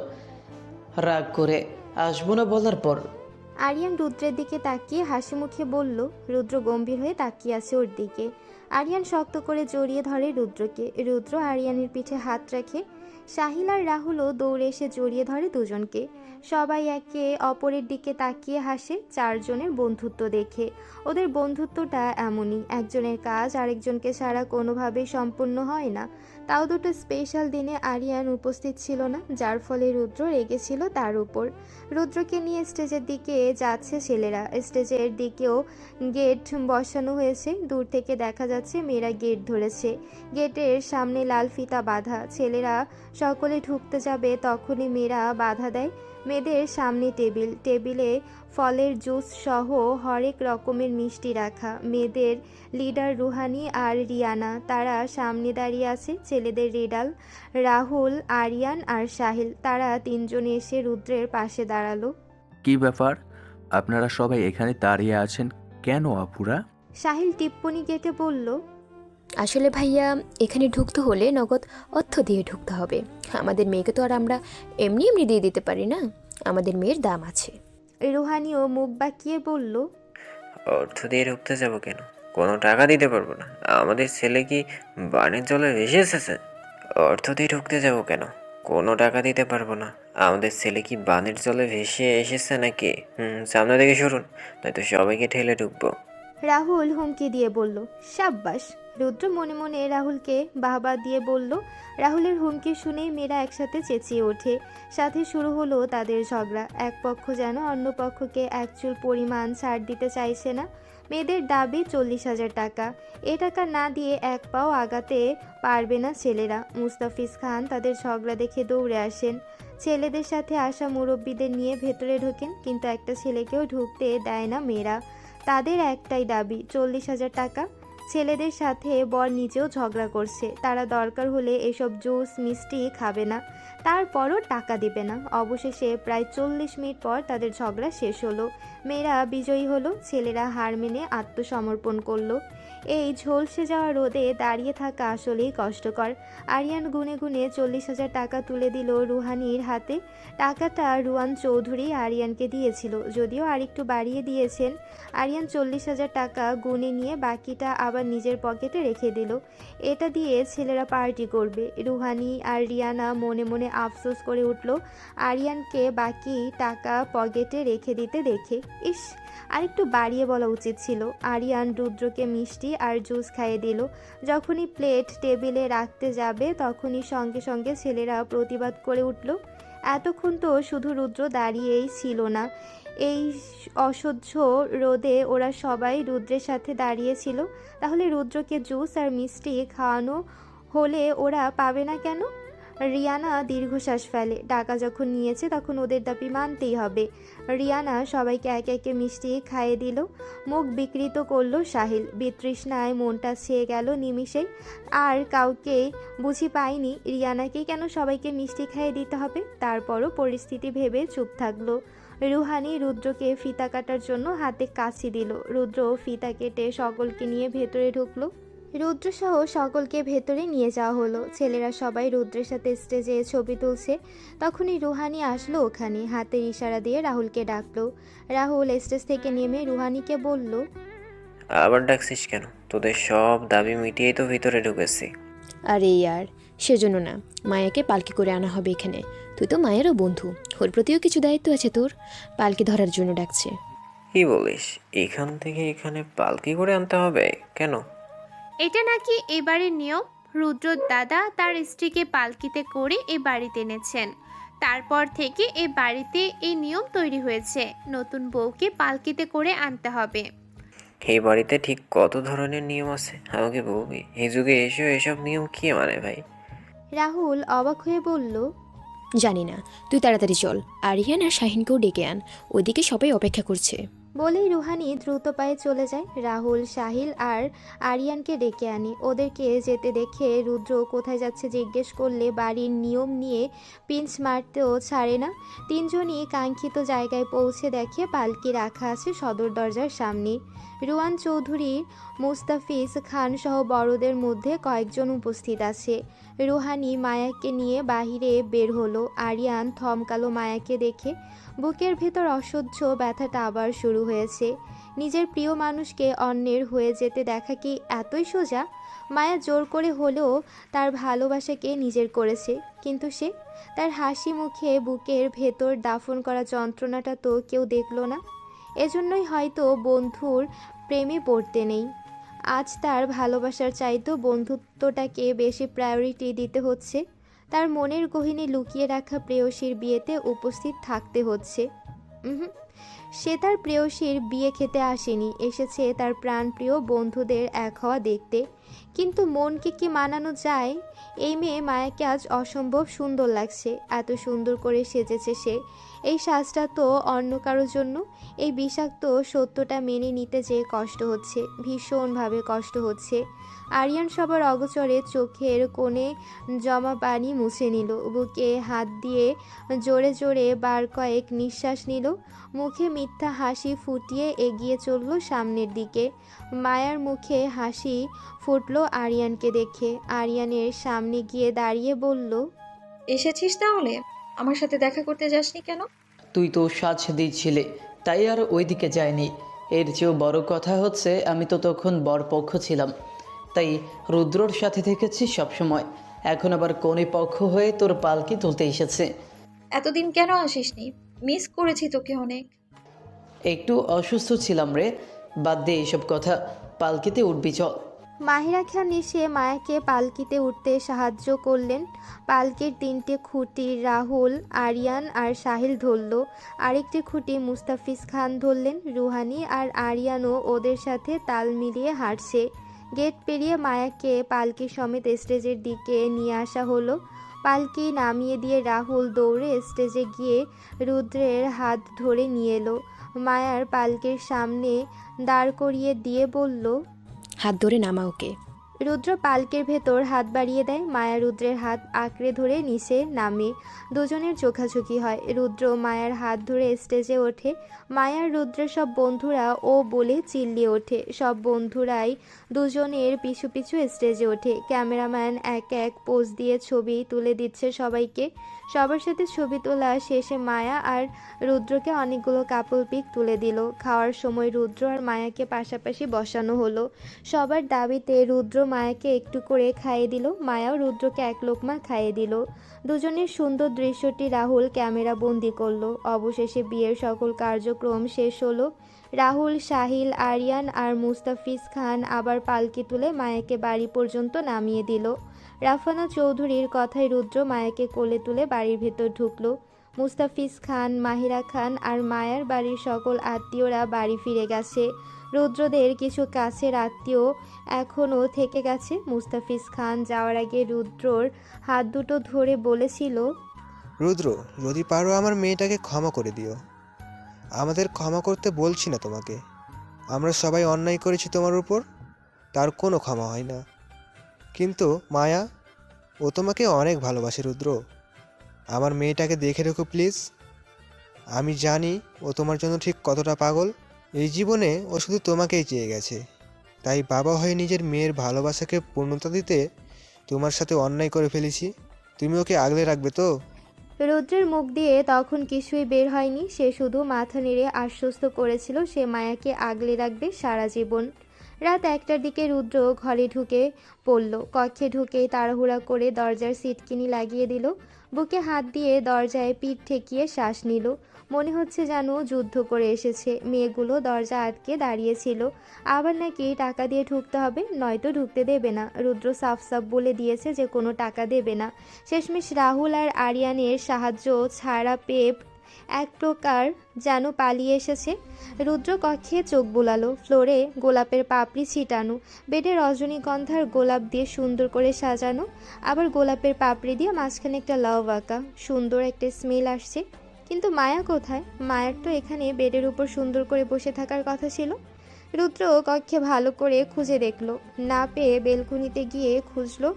রাগ করে আসবো না বলার পর। আরিয়ান রুদ্রের দিকে তাকিয়ে হাসি মুখে বলল। রুদ্র গম্ভীর হয়ে তাকিয়ে আছে ওর দিকে। আরিয়ান শক্ত করে জড়িয়ে ধরে রুদ্রকে। রুদ্র আরিয়ানের পিঠে হাত রাখে। সাহিল আর রাহুলও দৌড়ে এসে জড়িয়ে ধরে দুজনকে। সবাই একে অপরের দিকে তাকিয়ে হাসে চারজনের বন্ধুত্ব দেখে। ওদের বন্ধুত্বটা এমনই, একজনের কাজ আরেকজনকে ছাড়া কোনোভাবেই সম্পূর্ণ হয় না। তাও দুটো স্পেশাল দিনে আরিয়ান উপস্থিত ছিল না, যার ফলে রুদ্র রেগেছিল তার উপর। রুদ্রকে নিয়ে স্টেজের দিকে যাচ্ছে ছেলেরা। স্টেজের দিকেও গেট বসানো হয়েছে। দূর থেকে দেখা যাচ্ছে মেয়েরা গেট ধরেছে। গেটের সামনে লাল ফিতা বাঁধা। ছেলেরা সকলে ঢুকতে যাবে তখনই মেয়েরা বাধা দেয়। মেয়েদের সামনে টেবিলে ফলের জুস সহ হরেক রকমের মিষ্টি রাখা। মেয়েদের লিডার রুহানি আর রিয়ানা, তারা সামনে দাঁড়িয়ে আছে। ছেলেদের রিডাল রাহুল, আরিয়ান আর সাহিল, তারা তিনজনে এসে রুদ্রের পাশে দাঁড়ালো। কি ব্যাপার, আপনারা সবাই এখানে দাঁড়িয়ে আছেন কেন আপুরা? সাহিল টিপ্পনি কেটে বলল, আসলে ভাইয়া, এখানে ঢুকতে হলে নগদ অর্থ দিয়ে ঢুকতে হবে। আমাদের মেয়েকে তো আর আমরা এমনি এমনি দিয়ে দিতে পারি না, আমাদের মেয়ের দাম আছে। রুহানিও মুখ বাঁকিয়ে বলল, অর্থ দিয়ে ঢুকতে যাবো কেন? কোনো টাকা দিতে পারবো না। আমাদের ছেলে কি বানের জলে ভেসে এসেছে? অর্থ দিয়ে ঢুকতে যাবো কেন? কোনো টাকা দিতে পারবো না। আমাদের ছেলে কি বানের জলে ভেসে এসেছে নাকি? সামনে থেকে সরুন, নয়তো সবাইকে ঠেলে ঢুকবো। রাহুল হুমকি দিয়ে বলল। সাব্বাস। রুদ্র মনে মনে রাহুলকে বাহবা দিয়ে বলল। রাহুলের হুমকি শুনেই মেয়েরা একসাথে চেঁচিয়ে ওঠে। সাথে শুরু হলো তাদের ঝগড়া। এক পক্ষ যেন অন্য পক্ষকে এক চুল পরিমাণ ছাড় দিতে চাইছে না। মেয়েদের দাবি 40,000 টাকা। এ টাকা না দিয়ে এক পাও আগাতে পারবে না ছেলেরা। মুস্তাফিজ খান তাদের ঝগড়া দেখে দৌড়ে আসেন। ছেলেদের সাথে আসা মুরব্বীদের নিয়ে ভেতরে ঢোকেন, কিন্তু একটা ছেলেকেও ঢুকতে দেয় না মেয়েরা। তাদের একটাই দাবি 40,000 টাকা। ছেলেদের সাথে বর নিজেও ঝগড়া করছে, তারা দরকার হলে এসব জুস মিষ্টি খাবে না, তারপরও টাকা দেবে না। অবশেষে প্রায় 40 মিনিট পর তাদের ঝগড়া শেষ হলো। মেয়েরা বিজয়ী হলো, ছেলেরা হার মেনে আত্মসমর্পণ করলো। এই ঝলসে যাওয়া রোদে দাঁড়িয়ে থাকা আসলেই কষ্টকর। আরিয়ান গুনে গুনে 40,000 টাকা তুলে দিল রুহানির হাতে। টাকাটা রুয়ান চৌধুরী আরিয়ানকে দিয়েছিল, যদিও আরেকটু বাড়িয়ে দিয়েছেন। আরিয়ান 40,000 টাকা গুনে নিয়ে বাকিটা আবার নিজের পকেটে রেখে দিল। এটা দিয়ে ছেলেরা পার্টি করবে। রুহানি আর রিয়ানা মনে মনে আফসোস করে উঠল আরিয়ানকে বাকি টাকা পকেটে রেখে দিতে দেখে। ইস, আরেকটু বাড়িয়ে বলা উচিত ছিল। আরিয়ান রুদ্রকে মিষ্টি আর জুস খাইয়ে দিল। যখনই প্লেট টেবিলে রাখতে যাবে তখনই সঙ্গে সঙ্গে ছেলেরা প্রতিবাদ করে উঠল। এতক্ষণ তো শুধু রুদ্র দাঁড়িয়েই ছিল না, এই অসহ্য রোদে ওরা সবাই রুদ্রের সাথে দাঁড়িয়েছিল। তাহলে রুদ্রকে জুস আর মিষ্টি খাওয়ানো হলে ওরা পাবে না কেন? রিয়ানা দীর্ঘশ্বাস ফেলে। টাকা যখন নিয়েছে তখন ওদের দাবি মানতেই হবে। রিয়ানা সবাইকে একে একে মিষ্টি খাইয়ে দিল। মুখ বিকৃত করলো সাহিল। বিতৃষ্ণায় মনটা ছেয়ে গেল নিমিষেই। আর কাউকে বুঝি পায়নি রিয়ানাকেই কেন সবাইকে মিষ্টি খাইয়ে দিতে হবে। তারপরও পরিস্থিতি ভেবে চুপ থাকলো। রুহানি রুদ্রকে ফিতা কাটার জন্য হাতে কাছি দিল। রুদ্র ফিতা কেটে সকলকে নিয়ে ভেতরে ঢুকলো। রুদ্রসহ সকলকে ভেতরে নিয়ে যাওয়া হলো। ছেলেরা সবাই রুদ্রের সাথে স্টেজে ছবি তুলছে। তখনই রুহানি আসলো ওখানে, হাতের ইশারা দিয়ে রাহুলকে ডাকলো। রাহুল স্টেজ থেকে নেমে রুহানিকে বলল, আবার ডাকছিস কেন? তোদের সব দাবি মিটিয়েই তো ভিতরে ঢুকেছি। আরে ইয়ার, সেজন্য না, মায়াকে পালকি করে আনা হবে এখানে। তুই তো মায়েরও বন্ধু, ওর প্রতিও কিছু দায়িত্ব আছে তোর। পালকি ধরার জন্য ডাকছে। কি বলিস? এখান থেকে এখানে পালকি করে আনতে হবে কেন? এটা নাকি এবারের নিয়ম। রুদ্রর দাদা তার স্ত্রীকে পালকিতে করে এ বাড়িতে এনেছেন। তারপর থেকে এ বাড়িতে এই নিয়ম তৈরি হয়েছে, নতুন বউকে পালকিতে করে আনতে হবে। এই বাড়িতে ঠিক কত ধরনের নিয়ম আছে আমাকে বলবি? এই যুগে এসব নিয়ম কে মানে ভাই? রাহুল অবাক হয়ে বলল, জানি না, তুই তাড়াতাড়ি চল। আরিয়ান আর শাহিনকেও ডেকে আন, ওইদিকে সবাই অপেক্ষা করছে। বলেই রুহানি দ্রুত পায়ে চলে যায়। রাহুল সাহিল আর আরিয়ানকে ডেকে আনে। ওদেরকে যেতে দেখে রুদ্র কোথায় যাচ্ছে জিজ্ঞেস করলে বাড়ির নিয়ম নিয়ে পিঞ্চ মারতেও ছাড়ে না। তিনজনই কাঙ্ক্ষিত জায়গায় পৌঁছে দেখে পালকি রাখা আছে সদর দরজার সামনে। রুয়ান চৌধুরী, মুস্তাফিজ খান সহ বড়দের মধ্যে কয়েকজন উপস্থিত আছে। রুহানি মায়াকে নিয়ে বাহিরে বের হলো। আরিয়ান থমকালো মায়াকে দেখে। বুকের ভেতর অসহ্য ব্যথাটা আবার শুরু হয়েছে। নিজের প্রিয় মানুষকে অন্যের হয়ে যেতে দেখা কি এতই সোজা? মায়া জোর করে হলেও তার ভালোবাসাকে নিজের করেছে, কিন্তু সে তার হাসি মুখে বুকের ভেতর দাফন করা যন্ত্রণাটা তো কেউ দেখল না। এজন্যই হয়তো বন্ধুর প্রেমে পড়তে নেই। আজ তার ভালোবাসার চাইতেও বন্ধুত্বটাকে বেশি প্রায়োরিটি দিতে হচ্ছে। তার মনের গহীনে লুকিয়ে রাখা প্রেয়সীর বিয়েতে উপস্থিত থাকতে হচ্ছে। সে তার প্রেয়সীর বিয়ে খেতে আসেনি, এসেছে তার প্রাণপ্রিয় বন্ধুদের এক হওয়া দেখতে। কিন্তু মনকে কি মানানো যায়? এই মেয়ে মায়াকে আজ অসম্ভব সুন্দর লাগছে। এত সুন্দর করে সেজেছে সে। এই সাজটা তো অন্য কারোর জন্য। এই বিষাক্ত সত্যটা মেনে নিতে যে কষ্ট হচ্ছে, ভীষণভাবে কষ্ট হচ্ছে। আরিয়ান সবার অগোচরে চোখের কোণে জমা পানি মুছে নিল। বুকে হাত দিয়ে জোরে জোরে বার কয়েক নিঃশ্বাস নিল। মুখে মিথ্যা হাসি ফুটিয়ে এগিয়ে চলল সামনের দিকে। মায়ার মুখে হাসি ফুটলো আরিয়ানকে দেখে। আরিয়ানের সামনে গিয়ে দাঁড়িয়ে বলল, এসেছিস তাহলে? আমার সাথে দেখা করতে যাসনি কেন? তুই তো সাজ দিচ্ছিলে, তাই আর ওইদিকে যায়নি। এর চেয়েও বড় কথা হচ্ছে আমি তো তখন বরপক্ষ ছিলাম, তাই রুদ্রর সাথে থেকেছি সবসময়। এখন আবার কোনে পক্ষ হয়ে তোর পালকি তুলতে এসেছে। এতদিন কেন আসিসনি? মিস করেছি তোকে অনেক। একটু অসুস্থ ছিলাম রে, বাদ দে এসব কথা, পালকিতে উঠবি চল। মাহিরা খান এসে মায়াকে পালকিতে উঠতে সাহায্য করলেন। পালকির 3টে খুঁটি রাহুল, আরিয়ান আর সাহিল ধরল। আরেকটি খুঁটি মুস্তাফিজ খান ধরলেন। রুহানি আর আরিয়ানও ওদের সাথে তাল মিলিয়ে হাঁটছে। গেট পেরিয়ে মায়াকে পালকি সমেত স্টেজের দিকে নিয়ে আসা হলো। পালকি নামিয়ে দিয়ে রাহুল দৌড়ে স্টেজে গিয়ে রুদ্রের হাত ধরে নিয়ে এলো। মায়ার পালকির সামনে দাঁড় করিয়ে দিয়ে বলল, হাত ধরে নামা ওকে। রুদ্র পালকের ভেতর হাত বাড়িয়ে দেয়। মায়া রুদ্রের হাত আঁকড়ে ধরে নিচে নামে। দুজনের চোখাচোখি হয়। রুদ্র মায়ার হাত ধরে স্টেজে ওঠে। মায়ার রুদ্রের সব বন্ধুরা ও বলে চিল্লিয়ে ওঠে। সব বন্ধুরাই দুজনের পিছু পিছু স্টেজে ওঠে। ক্যামেরাম্যান এক এক পোজ দিয়ে ছবি তুলে দিচ্ছে সবাইকে। সবার সাথে ছবি তোলা শেষে মায়া আর রুদ্রকে অনেকগুলো কাপল পিক তুলে দিল। খাওয়ার সময় রুদ্র আর মায়াকে পাশাপাশি বসানো হলো। সবার দাবিতে রুদ্র মায়াকে একটু করে খাইয়ে দিল। মায়াও রুদ্রকে এক লোকমা খাইয়ে দিল। দুজনের সুন্দর দৃশ্যটি রাহুল ক্যামেরা বন্দি করলো। অবশেষে বিয়ের সকল কার্যক্রম শেষ হলো। রাহুল, সাহিল, আরিয়ান আর মুস্তাফিজ খান আবার পালকি তুলে মায়াকে বাড়ি পর্যন্ত নামিয়ে দিল। রাফানা চৌধুরীর কথায় রুদ্র মায়াকে কোলে তুলে বাড়ির ভেতর ঢুকলো। মুস্তাফিজ খান, মাহিরা খান আর মায়ার বাড়ির সকল আত্মীয়রা বাড়ি ফিরে গেছে। রুদ্রদের কিছু কাছের আত্মীয় এখনও থেকে গেছে। মুস্তাফিজ খান যাওয়ার আগে রুদ্রর হাত দুটো ধরে বলেছিল, রুদ্র, যদি পারো আমার মেয়েটাকে ক্ষমা করে দিও। আমাদের ক্ষমা করতে বলছি না তোমাকে। আমরা সবাই অন্যায় করেছি তোমার উপর, তার কোনো ক্ষমা হয় না। কিন্তু মায়া, ও তোমাকে অনেক ভালোবাসে রুদ্র। আমার মেয়েটাকে দেখে রেখো প্লিজ। আমি জানি ও তোমার জন্য ঠিক কতটা পাগল। এই জীবনে ও শুধু তোমাকেই চেয়ে গেছে। তাই বাবা হয়ে নিজের মেয়ের ভালোবাসাকে পূর্ণতা দিতে তোমার সাথে অন্যায় করে ফেলেছি। তুমি ওকে আগলে রাখবে তো? রুদ্রের মুখ দিয়ে তখন কিছুই বের হয়নি। সে শুধু মাথা নেড়ে আশ্বস্ত করেছিল সে মায়াকে আগলে রাখবে সারা জীবন। রাত 1টার দিকে রুদ্র ঘরে ঢুকে পড়ল। কক্ষে ঢুকেই তাড়াহুড়া করে দরজার সিটকিনি লাগিয়ে দিল। বুকে হাত দিয়ে দরজায় পিঠ ঠেকিয়ে শ্বাস নিল। মনে হচ্ছে যেন যুদ্ধ করে এসেছে। মেয়েগুলো দরজা আটকে দাঁড়িয়েছিল। আবার নাকি টাকা দিয়ে ঢুকতে হবে, নয়তো ঢুকতে দেবে না। রুদ্র সাফ সাফ বলে দিয়েছে যে কোনো টাকা দেবে না। শেষমেশ রাহুল আর আরিয়ানের সাহায্য ছাড়া পেয়ে এক প্রকার যেন পালিয়ে এসেছে। রুদ্র কক্ষে চোখ বুলালো। ফ্লোরে গোলাপের পাপড়ি ছিটানো, বেডে রজনীগন্ধার গোলাপ দিয়ে সুন্দর করে সাজানো, আবার গোলাপের পাপড়ি দিয়ে মাঝখানে একটা লাভ আঁকা। সুন্দর একটা স্মেল আসছে। কিন্তু মায়া কোথায়? মায়ার তো এখানে বেডের উপর সুন্দর করে বসে থাকার কথা ছিল। রুদ্র কক্ষে ভালো করে খুঁজে দেখলো, না পেয়ে বেলকুনিতে গিয়ে খুঁজলো,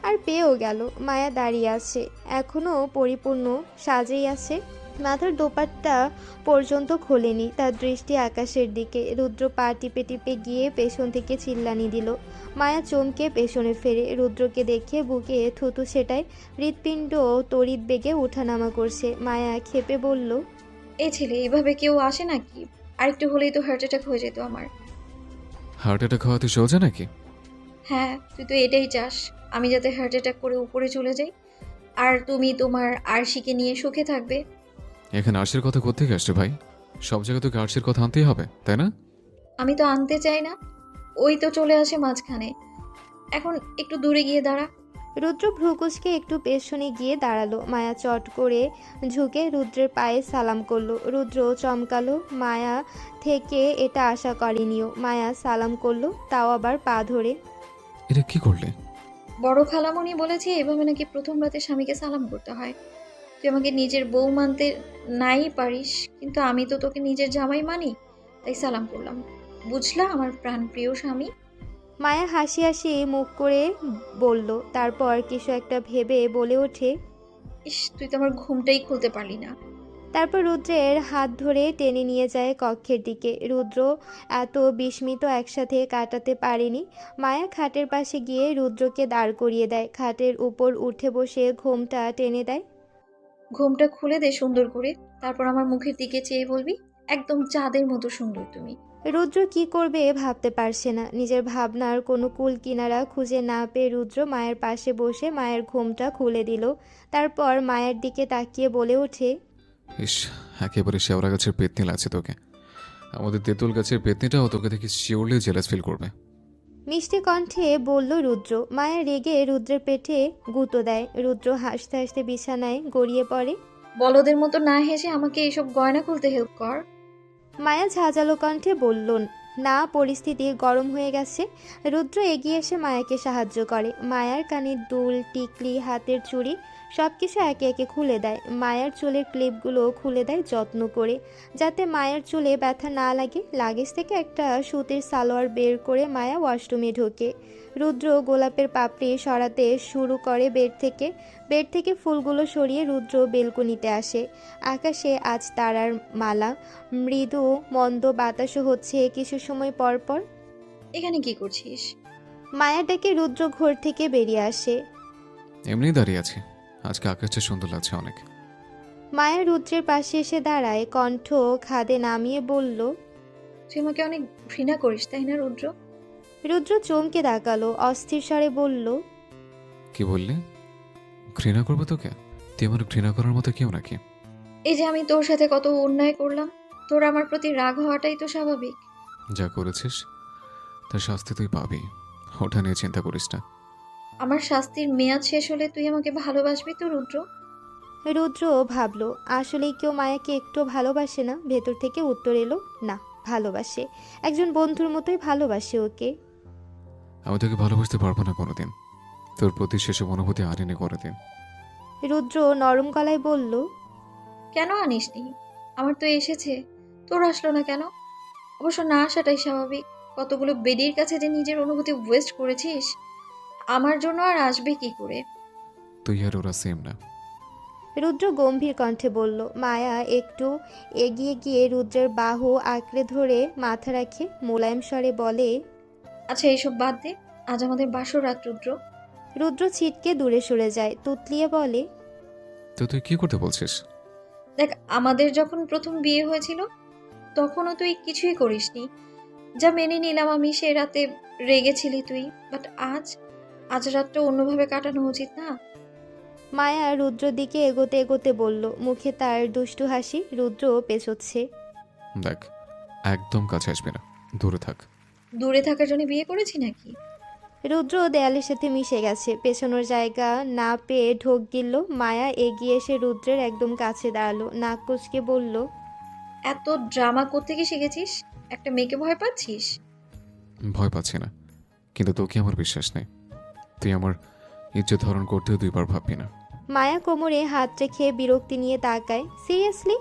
আর পেয়েও গেল। মায়া দাঁড়িয়ে আছে, এখনও পরিপূর্ণ সাজেই আছে। মাথার দোপাট্টা পর্যন্ত খোলেনি। তার দৃষ্টি আকাশের দিকে। রুদ্র পা টিপে টিপে গিয়ে পেছন থেকে চিল্লানি দিল। মায়া চমকে পেছনে ফেরে। রুদ্রকে দেখে বুকে থুতু সেটায়। হৃৎপিণ্ড তড়িৎ বেগে ওঠানামা করছে। মায়া ক্ষেপে বলল, এই ছেলে, এভাবে কেউ আসে নাকি? আরেকটু হলেই তো হার্ট অ্যাটাক হয়ে যেত আমার। হার্ট অ্যাটাক হওয়াতে সোজা নাকি? হ্যাঁ, তুই তো এটাই চাস, আমি যাতে হার্ট অ্যাটাক করে উপরে চলে যাই, আর তুমি তোমার আরশিকে নিয়ে সুখে থাকবে। এখানে আর্টসের কথা কোত্থেকে আসছে ভাই? সব জায়গায় তোকে আর্টসের কথা আনতেই হবে, তাই না? আমি তো আনতে চাই না, ওই তো চলে আসে মাঝখানে। এখন একটু দূরে গিয়ে দাঁড়া। রুদ্র ভ্রুকুচকে একটু পেছনে গিয়ে দাঁড়ালো। মায়া চট করে ঝুঁকে রুদ্রের পায়ে সালাম করলো। রুদ্র চমকালো। মায়া থেকে এটা আশা করেনিও। মায়া সালাম করলো, তাও আবার পা ধরে। এটা কি করলে? বড় খালামণি বলেছে এভাবে নাকি প্রথম রাতে স্বামীকে সালাম করতে হয়। তুই আমাকে নিজের বউ মানতে নাই পারিস, কিন্তু আমি তো তোকে নিজের জামাই মানি, তাই সালাম করলাম। বুঝলা আমার প্রাণপ্রিয় স্বামী? মায়া হাসি হাসি মুখ করে বলল। তারপর কিছু একটা ভেবে বলে ওঠে, ইস, তুই তো আমার ঘুমটাই খুলতে পারলি না। তারপর রুদ্রের হাত ধরে টেনে নিয়ে যায় কক্ষের দিকে। রুদ্র এত বিস্মিত একসাথে কাটাতে পারেনি। মায়া খাটের পাশে গিয়ে রুদ্রকে দাঁড় করিয়ে দেয়। খাটের উপর উঠে বসে ঘোমটা টেনে দেয়। ঘুমটা খুলে দে সুন্দর করে, তারপর আমার মুখের দিকে চেয়ে বলবি, একদম চাঁদের মতো সুন্দর তুমি। রুদ্র কি করবে ভাবতে পারছে না। নিজের ভাবনার কোনো কুল কিনারা খুঁজে না পেয়ে রুদ্র মায়ের পাশে বসে মায়ের ঘোমটা খুলে দিল। তারপর মায়ের দিকে তাকিয়ে বলে ওঠে, ইস, একেবারে শেওড়া গাছের পেতনি লাগছে তোকে। আমাদের তেঁতুল গাছের পেতনিটাও তোকে দেখে শিওরলি জেলাস ফিল করবে। মিষ্টি কণ্ঠে বলল রুদ্র। মায়া রেগে রুদ্রের পেটে গুঁতো দেয়। রুদ্র হাসতে হাসতে বিছানায় গড়িয়ে পড়ে। বলদের মতো না হেসে আমাকে এসব গয়না খুলতে হেল্প কর। মায়া ঝাঁঝালো কণ্ঠে বলল না। পরিস্থিতি গরম হয়ে গেছে। রুদ্র এগিয়ে এসে মায়াকে সাহায্য করে। মায়ার কানের দুল, টিকলি, হাতের চুড়ি সব কিছু একে একে খুলে দেয়। মায়ার চুলের ক্লিপগুলো খুলে দেয় যত্ন করে, যাতে মায়ার চুলে ব্যথা না লাগে। লাগেজ থেকে একটা সুতির সালোয়ার বের করে মায়া ওয়াশরুমে ঢোকে। রুদ্র গোলাপের পাপড়ি সরাতে শুরু করে বেড থেকে ফুলগুলো সরিয়ে রুদ্র বেলকনিতে আসে। আকাশে আজ তারার মালা, মৃদু মন্দ বাতাসও হচ্ছে কিছু সময় পর পর। এখানে কি করছিস? মায়া ডেকে রুদ্র ঘর থেকে বেরিয়ে আসে। এমনি দাঁড়িয়ে আছি, আজকে আকাশটা সুন্দর লাগছে অনেক। মায়া রুদ্রের পাশে এসে দাঁড়ায়, কণ্ঠ খাদে নামিয়ে বলল, তুই আমাকে অনেক ঘৃণা করিস তাই না রুদ্র? রুদ্র চমকে তাকালো, অস্থির স্বরে বলল, কি বললি? ঘৃণা করবো তোকে? তুই আমার ঘৃণা করার মতো কেউ নাকি? এই যে আমি তোর সাথে কত অন্যায় করলাম, তোর আমার প্রতি রাগ হওয়াটাই তো স্বাভাবিক। যা করেছিস তার শাস্তি তুই পাবি, ওটা নিয়ে চিন্তা করিস না। আমার শাস্তির মেয়াদ শেষ হলে তুই আমাকে ভালোবাসবি তো রুদ্র? রুদ্র ভাবলো আসলেই কেউ মায়াকে একটু ভালোবাসে না। ভেতর থেকে উত্তর এলো, না, ভালোবাসে। একজন বন্ধুর মতোই ভালোবাসে ওকে। আমি তোকে ভালোবাসতে পারবো না কোনোদিন, তোর প্রতি সেসব অনুভূতি আনিনি কোনোদিন। রুদ্র নরম গলায় বলল, কেন আনিসনি? আমার তো এসেছে, তোর আসলো না কেন? অবশ্য না আসাটাই স্বাভাবিক। কতগুলো বেডির কাছে যে নিজের অনুভূতি ওয়েস্ট করেছিস, আমার জন্য আর আসবে কি করে? তুই আর ওরা সেম না। রুদ্র গম্ভীর কণ্ঠে বলল। মায়া একটু এগিয়ে গিয়ে রুদ্রের বাহু আঁকড়ে ধরে মাথা রাখে, মোলায়েম স্বরে বলে, আচ্ছা এইসব বাদ দে, আজ আমাদের বাসর রাত রুদ্র। রুদ্র ছিটকে দূরে সরে যায়, তুতলিয়ে বলে, তো তুই কি করতে বলছিস? দেখ, আমাদের যখন প্রথম বিয়ে হয়েছিল তখনও তুই কিছুই করিসনি। যা মেনে নিলাম আমি, সে রাতে রেগেছিলি তুই, বাট আজ রাতটা অন্যভাবে কাটানো উচিত না? মায়া রুদ্র দিকে এগোতে এগোতে বলল, মুখে তার দুষ্টু হাসি। রুদ্র পেছোচ্ছে। দেখ, একদম কাছে আসবি না, দূরে থাক। দূরে থাকার জন্য বিয়ে করেছি নাকি? রুদ্র দেয়ালের সাথে মিশে গেছে, পেছনোর জায়গা না পেয়ে ঢোক গিলল। মায়া এগিয়ে এসে রুদ্রের একদম কাছে দাঁড়ালো, নাক কুচকে বলল, এত ড্রামা কোত্থেকে শিখেছিস? একটা মেয়েকে ভয় পাচ্ছিস? ভয় পাচ্ছি না, কিন্তু তোকে আমার বিশ্বাস নেই। তুই আমার ইজ্জত ধারণ করতেও দুইবার ভাববি না। মায়া কোমরে হাত রেখে বিরক্তি নিয়ে তাকায়। সিরিয়াসলি,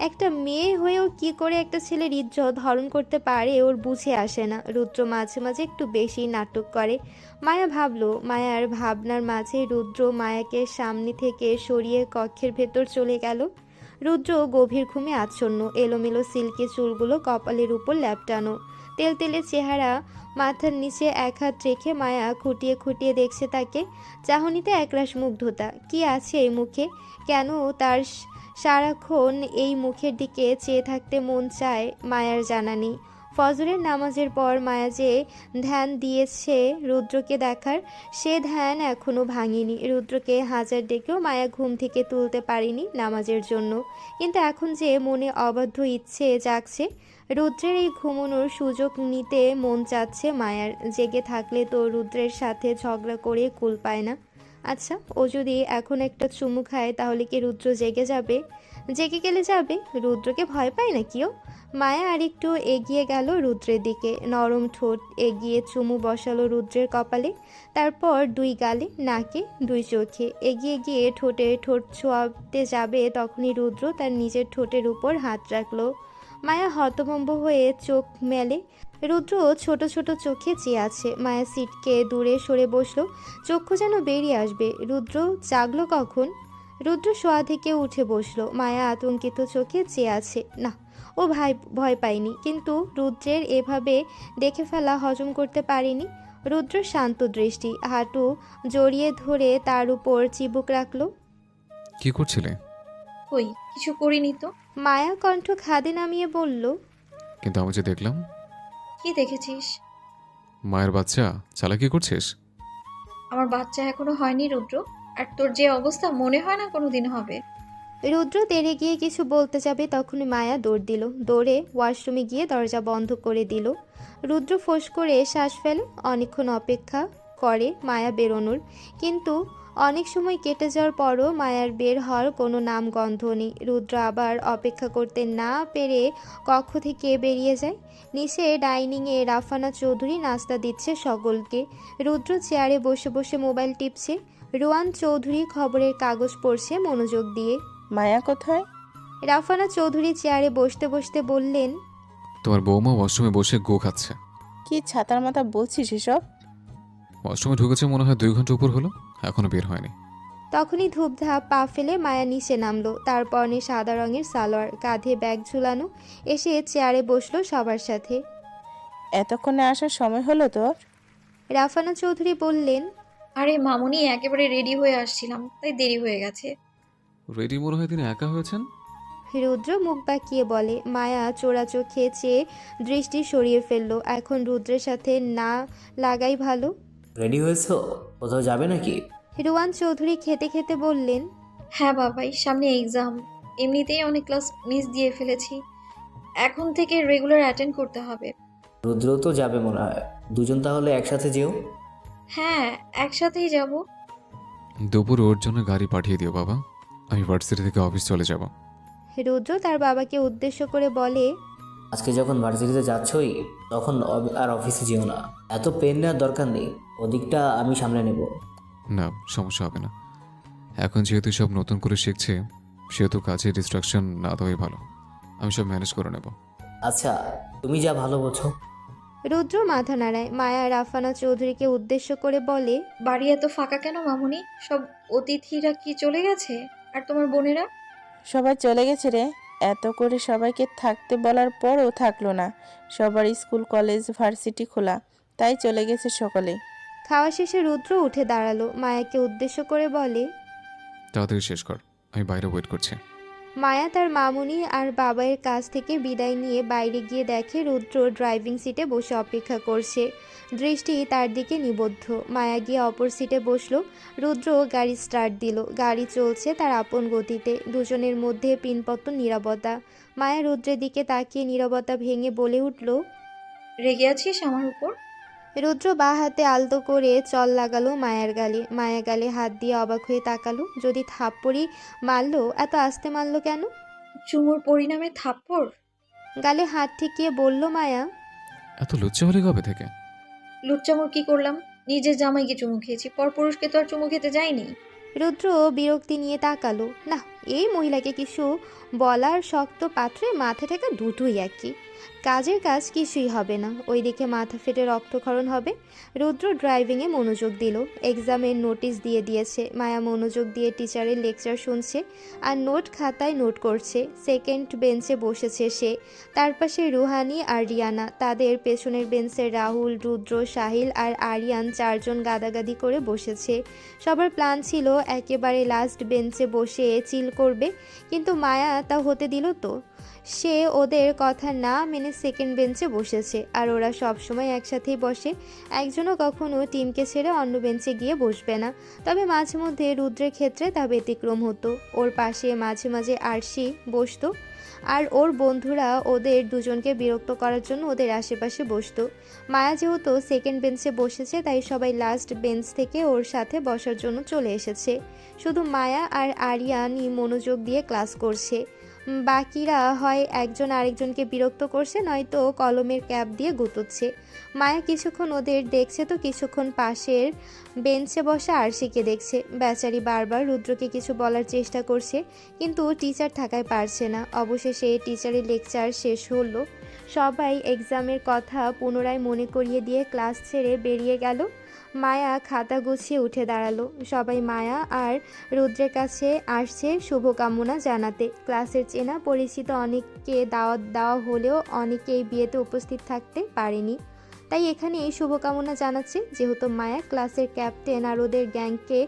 একটা মেয়ে হয়েও কি করে একটা ছেলের ইজ্জত হরণ করতে পারে ওর বুঝে আসে না। রুদ্র মাঝে মাঝে একটু বেশি নাটক করে। মায়া ভাবলো, মায়ার ভাবনার মাঝে রুদ্র মায়াকে সামনে থেকে সরিয়ে কক্ষের ভেতর চলে গেল। রুদ্র গভীর ঘুমে আচ্ছন্ন, এলোমেলো সিল্কি চুলগুলো কপালের উপর ল্যাপটানো, তেলতেলে চেহারা, মাথার নিচে এক হাত রেখে মায়া খুঁটিয়ে খুঁটিয়ে দেখছে তাকে। চাহনিতে একরাশ মুগ্ধতা। কি আছে এই মুখে? কেন তার সারাক্ষণ এই মুখের দিকে চেয়ে থাকতে মন চায় মায়ার জানা নেই। ফজরের নামাজের পর মায়া যে ধ্যান দিয়েছে রুদ্রকে দেখার, সে ধ্যান এখনও ভাঙেনি। রুদ্রকে হাজার ডেকেও মায়া ঘুম থেকে তুলতে পারেনি নামাজের জন্য। কিন্তু এখন যে মনে অবাধ্য ইচ্ছে জাগছে, রুদ্রের এই ঘুমানোর সুযোগ নিতে মন চাচ্ছে মায়ার। জেগে থাকলে তো রুদ্রের সাথে ঝগড়া করে কুল পায় না। আচ্ছা, ও যদি এখন একটা চুমু খায় তাহলে কি রুদ্র জেগে যাবে? জেগে গেলে যাবে। রুদ্রকে ভয় পায় না কেউ? মায়া আরেকটু এগিয়ে গেল রুদ্রের দিকে, নরম ঠোঁট এগিয়ে চুমু বসালো রুদ্রের কপালে, তারপর দুই গালে, নাকে, দুই চোখে। এগিয়ে গিয়ে ঠোঁটে ঠোঁট ছোঁয়াতে যাবে তখনই রুদ্র তার নিজের ঠোঁটের উপর হাত রাখলো। মায়া হতভম্ব হয়ে চোখ মেলে। রুদ্র ছোট ছোট চোখে চেয়ে আছে। মায়া সিটকে দূরে সরে বসলো, চক্ষু যেন বেরিয়ে আসবে। রুদ্র জাগলো কখন? রুদ্র শোয়া থেকে উঠে বসলো। মায়া আতঙ্কিত চোখে চেয়ে আছে। না, ও ভয় পায়নি, কিন্তু রুদ্রের এভাবে দেখে ফেলা হজম করতে পারেনি। রুদ্র শান্ত দৃষ্টি, হাঁটু জড়িয়ে ধরে তার উপর চিবুক রাখলো। কি করছিলে? কই কিছু করিনি তো। মায়া কণ্ঠ খাদে নামিয়ে বলল, কিন্তু আমি যে দেখলাম। কি দেখেছিস? মায়ের বাচ্চা চালাকি করছিস? আমার বাচ্চা এখনো হয়নি রুদ্র, আর তোর যে অবস্থা মনে হয় না কোনোদিন হবে। রুদ্র তেড়ে গিয়ে কিছু বলতে যাবে তখনই মায়া দৌড় দিল। দৌড়ে ওয়াশরুমে গিয়ে দরজা বন্ধ করে দিল। রুদ্র ফোঁস করে শ্বাস ফেলে। অনেকক্ষণ অপেক্ষা করে মায়া বেরোনোর, কিন্তু অনেক সময় কেটে যাওয়ার পরও মায়ার বের হওয়ার কোনো নাম গন্ধ নেই। রুদ্র আবার অপেক্ষা করতে না পেরে কক্ষ থেকে বেরিয়ে যায়। নিচে ডাইনিংয়ে রাফানা চৌধুরী নাস্তা দিচ্ছে সকলকে। রুদ্র চেয়ারে বসে বসে মোবাইল টিপছে। রোয়ান চৌধুরী খবরের কাগজ পড়ছে মনোযোগ দিয়ে। মায়া কোথায়? রাফানা চৌধুরী চেয়ারে বসতে বসতে বললেন, তোমার বৌমা ওয়াশরুমে বসে গো খাচ্ছে। কি ছাতার মাথা বলছিস এসব? ওয়াশরুমে ঢুকেছে মনে হয় 2 ঘন্টা উপর হলো, এখনো বের হয়নি। তখনই ধূপধাপ পা ফেলে মায়া নিচে নামলো। তার পরনে সাদা রঙের সালোয়ার, কাঁধে ব্যাগ ঝুলানো, এসে চেয়ারে বসলো সবার সাথে। এতক্ষণে আসার সময় হলো তোর? রাফানা চৌধুরী বললেন, আরে মামুনি, একেবারে রেডি হয়ে আসছিলাম, তাই দেরি হয়ে গেছে। রেডি মনে হয় তিনি একা হয়েছেন। রুদ্র মুখ বাঁকিয়ে বলে। মায়া চোরা চোখে চেয়ে দৃষ্টি সরিয়ে ফেললো। এখন রুদ্রের সাথে না লাগাই ভালো। রেডি হয়েছো? কোথাও যাবে নাকি? রোয়ান চৌধুরী খেতে খেতে বললেন, হ্যাঁ বাবাই, সামনে এক্সাম, এমনিতেই অনেক ক্লাস মিস দিয়ে ফেলেছি, এখন থেকে রেগুলার অ্যাটেন্ড করতে হবে। রুদ্র তো যাবে মনে হয়, দুজন তাহলে একসাথে যেও। হ্যাঁ, একসাথেই যাব। দুপুর ওর জন্য গাড়ি পাঠিয়ে দিও বাবা, আমি ভার্সিটি থেকে অফিস চলে যাব। রুদ্র তার বাবাকে উদ্দেশ্য করে বলে, আজকে যখন ভার্সিটিতে যাচ্ছই তখন আর অফিসে যেও না, এত পেন নেওয়ার দরকার নেই, ওদিকটা আমি সামলে নেব। না, সমস্যা হবে না। এখন যেহেতু সব নতুন করে শিখছে, সেহেতু কাজে ডিস্ট্রাকশন না দেওয়াই ভালো। আমি সব ম্যানেজ করে নেব। আচ্ছা, তুমি যা ভালো বোঝো। রুদ্র মাথা নাড়ায়। মায়া রাফানা চৌধুরীকে উদ্দেশ্য করে বলে, বাড়ি এত ফাঁকা কেন মামুনি? সব অতিথিরা কি চলে গেছে? আর তোমার বোনেরা? সবাই চলে গেছে রে। এত করে সবাইকে থাকতে বলার পরও থাকলো না। সবার স্কুল কলেজ ভার্সিটি খোলা, তাই চলে গেছে সকলে। খাওয়া শেষে রুদ্র উঠে দাঁড়ালো। মায়াকে উদ্দেশ্য করে বলে, তাড়াতাড়ি শেষ কর, আমি বাইরে ওয়েট করছি। মায়া তার মামুনি আর বাবাইয়ের কাছ থেকে বিদায় নিয়ে বাইরে গিয়ে দেখে রুদ্র ড্রাইভিং সিটে বসে অপেক্ষা করছে। দৃষ্টি তার দিকে নিবদ্ধ। মায়া গিয়ে অপর সিটে বসলো। রুদ্র গাড়ি স্টার্ট দিল। গাড়ি চলছে তার আপন গতিতে। দুজনের মধ্যে পিনপত্ত নীরবতা। মায়া রুদ্রের দিকে তাকিয়ে নীরবতা ভেঙে বলে উঠল, রেগে আছিস আমার উপর? রুদ্র বাঁ হাতে আলতো করে চল লাগালো মায়ার গালে। মায়া গালে হাত দিয়ে অবাক হয়ে তাকালো। যদি থাপ্পড়ই মারলো, এত আস্তে মারলো কেন? চুমুর পরিণামে থাপ্পড়? গালে হাত ঠেকিয়ে বলল মায়া, এত লজ্জা হলে কবে থেকে? লুচ্চামুর কি করলাম? নিজের জামাইকে চুমু খেয়েছি, পরপুরুষকে তো আর চুমু খেতে যাইনি। রুদ্র বিরক্তি নিয়ে তাকালো। না, এই মহিলাকে কিছু বলার শক্ত পাত্রে মাথা ঠেকা দুটোই একই। কাজের কাজ কিছুই হবে না, ওইদিকে মাথা ফেটে রক্তক্ষরণ হবে। রুদ্র ড্রাইভিংয়ে মনোযোগ দিল। এক্সামের নোটিশ দিয়ে দিয়েছে। মায়া মনোযোগ দিয়ে টিচারের লেকচার শুনছে আর নোট খাতায় নোট করছে। সেকেন্ড বেঞ্চে বসেছে সে। তার পাশে রুহানি আর রিয়ানা। তাদের পেছনের বেঞ্চে রাহুল, রুদ্র, সাহিল আর আরিয়ান চারজন গাদাগাদি করে বসেছে। সবার প্ল্যান ছিল একেবারে লাস্ট বেঞ্চে বসে চিল করবে, কিন্তু মায়া তা হতে দিল তো। সে ওদের কথা না মেনে সেকেন্ড বেঞ্চে বসেছে। আর ওরা সবসময় একসাথেই বসে, একজনও কখনো টিমকে ছেড়ে অন্য বেঞ্চে গিয়ে বসবে না। তবে মাঝে মধ্যে রুদ্রের ক্ষেত্রে তা ব্যতিক্রম হতো। ওর পাশে মাঝে মাঝে আরশি বসতো, আর ওর বন্ধুরা ওদের দুজনকে বিরক্ত করার জন্য ওদের আশেপাশে বসতো। মায়া যেহেতু সেকেন্ড বেঞ্চে বসেছে, তাই সবাই লাস্ট বেঞ্চ থেকে ওর সাথে বসার জন্য চলে এসেছে। শুধু মায়া আর আরিয়ানই মনোযোগ দিয়ে ক্লাস করছে। বাকিরা হয় একজন আরেকজনকে বিরক্ত করছে, নয়তো কলমের ক্যাপ দিয়ে গুতোচ্ছে। মায়া কিছুক্ষণ ওদের দেখছে তো কিছুক্ষণ পাশের বেঞ্চে বসা আরশিকে দেখছে। বেচারি বারবার রুদ্রকে কিছু বলার চেষ্টা করছে, কিন্তু টিচার থাকায় পারছে না। অবশেষে টিচারের লেকচার শেষ হলো। সবাই এক্সামের কথা পুনরায় মনে করিয়ে দিয়ে ক্লাস ছেড়ে বেরিয়ে গেল। মায়া খাতা গুছিয়ে উঠে দাঁড়ালো। সবাই মায়া আর রুদ্রের কাছে আসছে শুভকামনা জানাতে। ক্লাসের চেনা পরিচিত অনেককে দাওয়াত দেওয়া হলেও অনেকেই বিয়েতে উপস্থিত থাকতে পারেনি, তাই এখানে এই শুভকামনা জানাচ্ছে। যেহেতু মায়া ক্লাসের ক্যাপ্টেন আর ওদের গ্যাংকে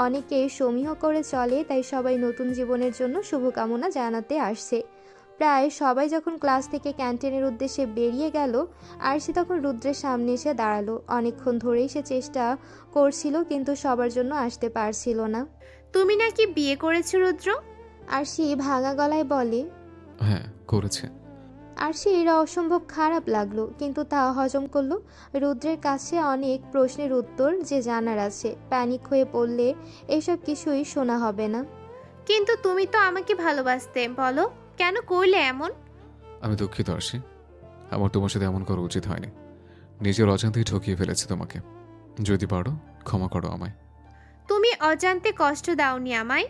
অনেকেই সমীহ করে চলে, তাই সবাই নতুন জীবনের জন্য শুভকামনা জানাতে আসছে। প্রায় সবাই যখন ক্লাস থেকে ক্যান্টিনের উদ্দেশ্যে বেরিয়ে গেল, আরশি তখন রুদ্রের সামনে এসে দাঁড়ালো। অনেকক্ষণ ধরেই সে চেষ্টা করছিল, কিন্তু সবার জন্য আসতে পারছিল না। তুমি নাকি বিয়ে করেছো রুদ্র? আরশি ভাঙা গলায় বলে। হ্যাঁ, করেছে। আরশির অসম্ভব খারাপ লাগলো, কিন্তু তা হজম করলো। রুদ্রের কাছে অনেক প্রশ্নের উত্তর যে জানার আছে। প্যানিক হয়ে পড়লে এসব কিছুই শোনা হবে না। কিন্তু তুমি তো আমাকে ভালোবাসতে, বলো কেন করলে এমন? আমি দুঃখিত আরশি, আমার তোমার সাথে এমন করা উচিত হয়নি। নিজের অজান্তেই ঠকিয়ে ফেলেছি তোমাকে। যদি পারো ক্ষমা করো আমায়। তুমি অজান্তে কষ্ট দাওনি আমায়,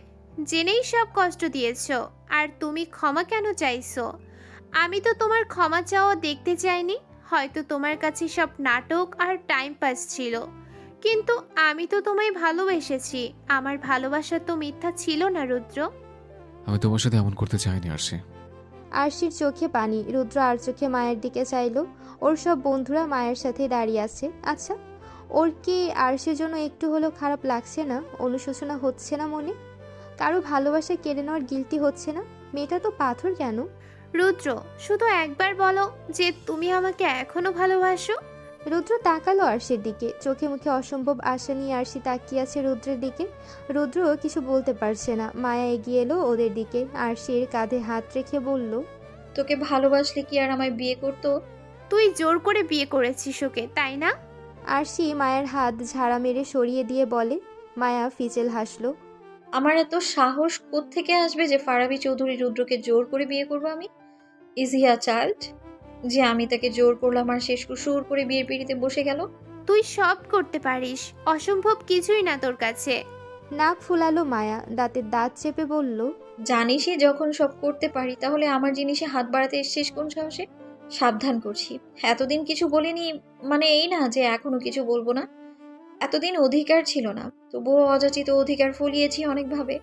জেনেই সব কষ্ট দিয়েছো। আর তুমি ক্ষমা কেন চাইছো? আমি তো তোমার ক্ষমা চাওয়া দেখতে চাইনি। হয়তো তোমার কাছে সব নাটক আর টাইম পাস ছিল, কিন্তু আমি তো তোমায় ভালোবেসেছি। আমার ভালোবাসা তো মিথ্যা ছিল না রুদ্র। আমি তোমার সাথে এমন করতে চাইনি আরশি। আরশির চোখে পানি। রুদ্র আর চোখে মায়ের দিকে চাইলো। ওর সব বন্ধুরা মায়ের সাথে দাঁড়িয়ে আছে। আচ্ছা, ওর কি আরশির জন্য একটু হলেও খারাপ লাগছে না? অনুশোচনা হচ্ছে না মনে? কারো ভালোবাসা কেড়ে নেওয়ার গিল্টি হচ্ছে না? মেয়েটা তো পাথর কেন? রুদ্র, শুধু একবার বলো যে তুমি আমাকে এখনো ভালোবাসো। রুদ্র তাকালো আরশির দিকে। চোখে মুখে অসম্ভব আশা নিয়ে আরশি তাকিয়ে আছে রুদ্রের দিকে। রুদ্র কিছু বলতে পারছে না। মায়া এগিয়ে এলো ওদের দিকে। আরশির কাঁধে হাত রেখে বলল, তোকে ভালোবাসলে কি আর আমায় বিয়ে করতো? তুই জোর করে বিয়ে করেছিস ওকে, তাই না? আরশি মায়ের হাত ঝাড়া মেরে সরিয়ে দিয়ে বলে। মায়া ফিচেল হাসলো। আমার এত সাহস কোত্থেকে আসবে যে ফারাবি চৌধুরী রুদ্রকে জোর করে বিয়ে করবো আমি? ইজ হি আ চাইল্ড যে আমি তাকে জোর করলাম আর শেষ সুর করে বিয়ের পিড়িতে বসে গেল? তুই সব করতে পারিস, অসম্ভব কিছুই না তোর কাছে। নাক ফুলালো মায়া। দাঁতের দাঁত চেপে বলল, জানিসই যখন সব করতে পারি, তাহলে আমার জিনিসে হাত বাড়াতে এসছিস কোন সাহসে? সাবধান করছি, এতদিন কিছু বলিনি মানে এই না যে এখনো কিছু বলবো না। এতদিন অধিকার ছিল না, তবুও অযাচিত অধিকার ফলিয়েছি অনেকভাবে।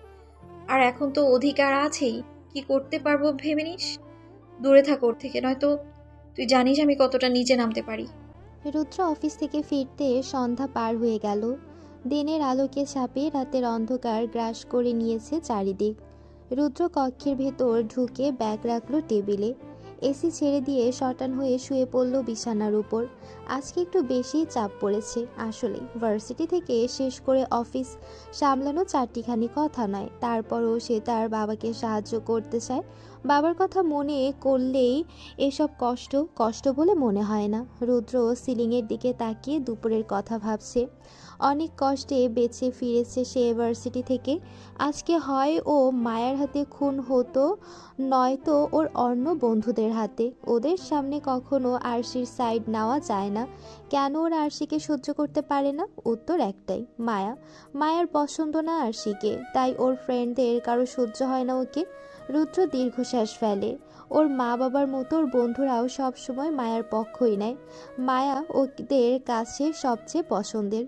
আর এখন তো অধিকার আছেই, কি করতে পারবো ভেবে নিস? দূরে থাক ওর থেকে, নয়তো তুই জানিস আমি কতটা নিচে নামতে পারি। রুদ্র অফিস থেকে ফিরতে সন্ধ্যা পার হয়ে গেল। দিনের আলোকে ছাপে রাতের অন্ধকার গ্রাস করে নিয়েছে চারিদিক। রুদ্র কক্ষের ভেতর ঢুকে ব্যাগ রাখলো টেবিলে। এসি ছেড়ে দিয়ে শটান হয়ে শুয়ে পড়ল বিছানার উপর। আজকে একটু বেশি চাপ পড়েছে। আসলে ভার্সিটি থেকে শেষ করে অফিস সামলানো চারটিখানি কথা নয়। তারপরও সে তার বাবাকে সাহায্য করতে চায়। বাবার কথা মনে করলেই এসব কষ্ট কষ্ট বলে মনে হয় না। রুদ্র সিলিংয়ের দিকে তাকিয়ে দুপুরের কথা ভাবছে। অনেক কষ্টে বেঁচে ফিরেছে সে ভার্সিটি থেকে। আজকে হয় ও মায়ের হাতে খুন হতো, নয়তো ওর অন্য বন্ধুদের হাতে। ওদের সামনে কখনো আরশির সাইড নেওয়া যায় না। কেন ওর আরশিকে সহ্য করতে পারে না? উত্তর একটাই, মায়া। মায়ার পছন্দ না আরশিকে, তাই ওর ফ্রেন্ডদের কারো সহ্য হয় না ওকে। রুদ্র দীর্ঘশ্বাস ফেলে। ওর মা বাবার মতো ওর বন্ধুরাও সবসময় মায়ার পক্ষই নেয়। মায়া ওদের কাছে সবচেয়ে পছন্দের।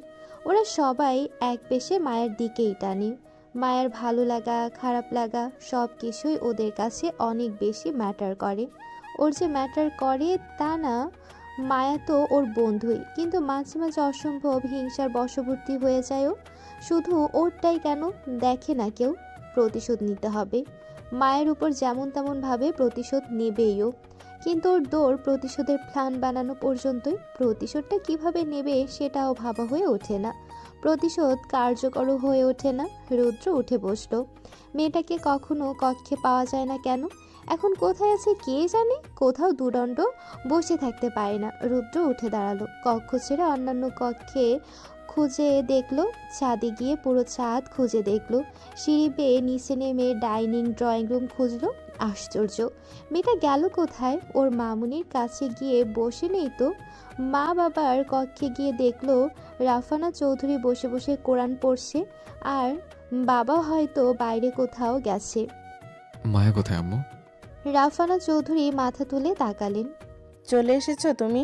ওরা সবাই এক পেশে মায়ের দিকেই টানে। মায়ের ভালো লাগা খারাপ লাগা সব কিছুই ওদের কাছে অনেক বেশি ম্যাটার করে। ওর যে ম্যাটার করে তা না, মায়া তো ওর বন্ধুই, কিন্তু মাঝে মাঝে অসম্ভব হিংসার বশবর্তী হয়ে যায়ও। শুধু ওরটাই কেন দেখে না কেউ? প্রতিশোধ নিতে হবে। মায়ের উপর যেমন তেমনভাবে প্রতিশোধ নেবেইও, কিন্তু ওর দৌড় প্রতিশোধের প্ল্যান বানানো পর্যন্তই। প্রতিশোধটা কিভাবে নেবে সেটাও ভাবা হয়ে ওঠে না। প্রতিশোধ কার্যকর হয়ে ওঠে না। রুদ্র উঠে বসলো। মেয়েটাকে কখনো কক্ষে পাওয়া যায় না কেন? এখন কোথায় আছে কে জানে? কোথাও দুদণ্ড বসে থাকতে পারে না। রুদ্র উঠে দাঁড়ালো। কক্ষ ছেড়ে অন্যান্য কক্ষে খুঁজে দেখলো। ছাদে গিয়ে পুরো ছাদ খুঁজে দেখলো। সিঁড়ি বেয়ে নিচে নেমে ডাইনিং ড্রয়িং রুম খুঁজলো। আশ্চর্য, মেয়েটা গেল কোথায়? ওর মামুনির কাছে গিয়ে বসে নেই তো। মা বাবার কক্ষে গিয়ে দেখলো রাফানা চৌধুরী বসে বসে কোরআন পড়ছে, আর বাবা হয়তো বাইরে কোথাও গেছে। মায়া কোথায় আম্মু? রাফানা চৌধুরী মাথা তুলে তাকালেন। চলে এসেছো তুমি?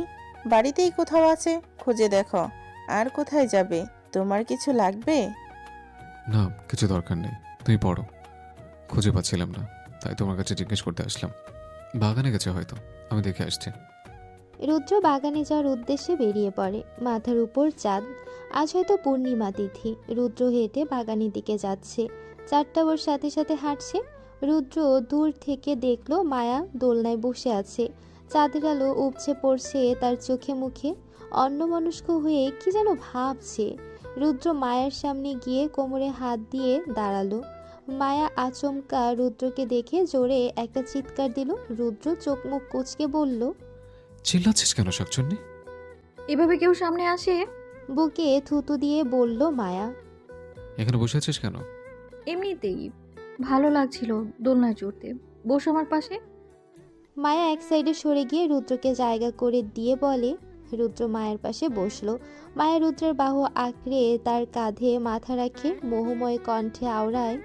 বাড়িতেই কোথাও আছে, খুঁজে দেখো। আর কোথায় যাবে? তোমার কিছু লাগবে? না, কিছু দরকার নেই, তুমি পড়ো। খুঁজে পাচ্ছিলাম না, তাই তোমার কাছে জিজ্ঞেস করতে আসলাম। বাগানে গেছে হয়তো, আমি দেখে আসছি। রুদ্র বাগানে যাওয়ার উদ্দেশ্যে বেরিয়ে পড়ে। মাথার উপর চাঁদ। আজ হয়তো পূর্ণিমা তিথি। রুদ্র হেঁটে বাগানের দিকে যাচ্ছে। চাঁদটা ওর সাথে সাথে হাঁটছে। রুদ্র দূর থেকে দেখলো মায়া দোলনায় বসে আছে। চাঁদের আলো উপচে পড়ছে তার চোখে মুখে। অন্যমনস্ক হয়ে কি যেন ভাবছে। রুদ্র মায়ের সামনে গিয়ে কোমরে হাত দিয়ে দাঁড়ালো। মায়া আচমকা রুদ্রকে দেখে জোরে একটা চিৎকার দিল। রুদ্র চোখ মুখ কুঁচকে বলল, চিল্লাচ্ছিস কেন শাকচুন্নি? এভাবে কেউ সামনে আসে? বুকে থুতু দিয়ে বলল মায়া। এখানে বসে আছিস কেন? এমনিতেই ভালো লাগছিল দোলনায় চড়তে, বসো আমার পাশে। মায়া এক সাইডে সরে গিয়ে রুদ্রকে জায়গা করে দিয়ে বলে, রুদ্র মায়ের পাশে বসলো। মায়া রুদ্রের বাহু আঁকড়ে তার কাঁধে মাথা রাখে মোহময় কণ্ঠে আওড়ায়,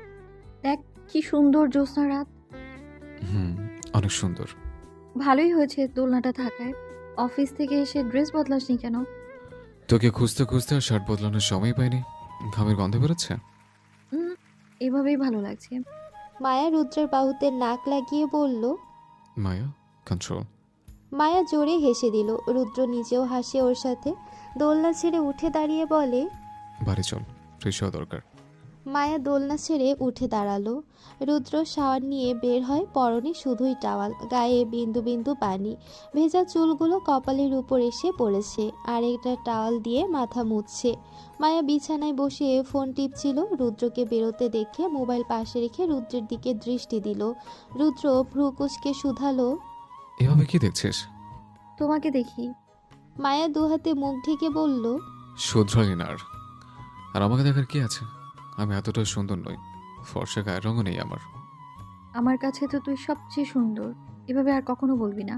দেখ কি সুন্দর জ্যোৎস্না রাত। হুম, অনেক সুন্দর। ভালোই হয়েছে দোলনাটা থাকায়। অফিস থেকে এসে ড্রেস বদলাসনি কেন? তোকে খুঁজতে খুঁজতে আর শার্ট বদলানোর সময় পাইনি। ঘামের গন্ধ বেরোচ্ছে। এভাবেই ভালো লাগছে। মায়া রুদ্রের বাহুতে নাক লাগিয়ে বলল। মায়া, কন্ট্রোল। মায়া জোরে হেসে দিল। রুদ্র নিজেও হাসে ওর সাথে। দোলনা ছেড়ে উঠে দাঁড়িয়ে বলে, বাড়ি চল, ফ্রেশ হওয়া দরকার। মায়া দোলনা ছেড়ে উঠে দাঁড়ালো। রুদ্র শাওয়ার নিয়ে বের হয়, পরনে শুধুই টাওয়াল, গায়ে বিন্দু বিন্দু পানি। ভেজা চুলগুলো কপালের উপর এসে পড়েছে, আর একটা টাওয়াল দিয়ে মাথা মুছছে। মায়া বিছানায় বসে ফোন টিপছিল। রুদ্রকে বেরোতে দেখে মোবাইল পাশে রেখে রুদ্রের দিকে দৃষ্টি দিল। রুদ্র ভ্রু কুঁচকে শুধালো, এভাবে কি দেখছিস? তোমাকে দেখি। মায়া দুহাতে মুখ ঢেকে বলল, শুধরালি না আর। আর আমাকে দেখার কি আছে? আমি এতটা সুন্দর নই, ফর্সা গায়ের রঙও নেই আমার। আমার কাছে তো তুই সবচেয়ে সুন্দর। এভাবে আর কখনো বলবি না।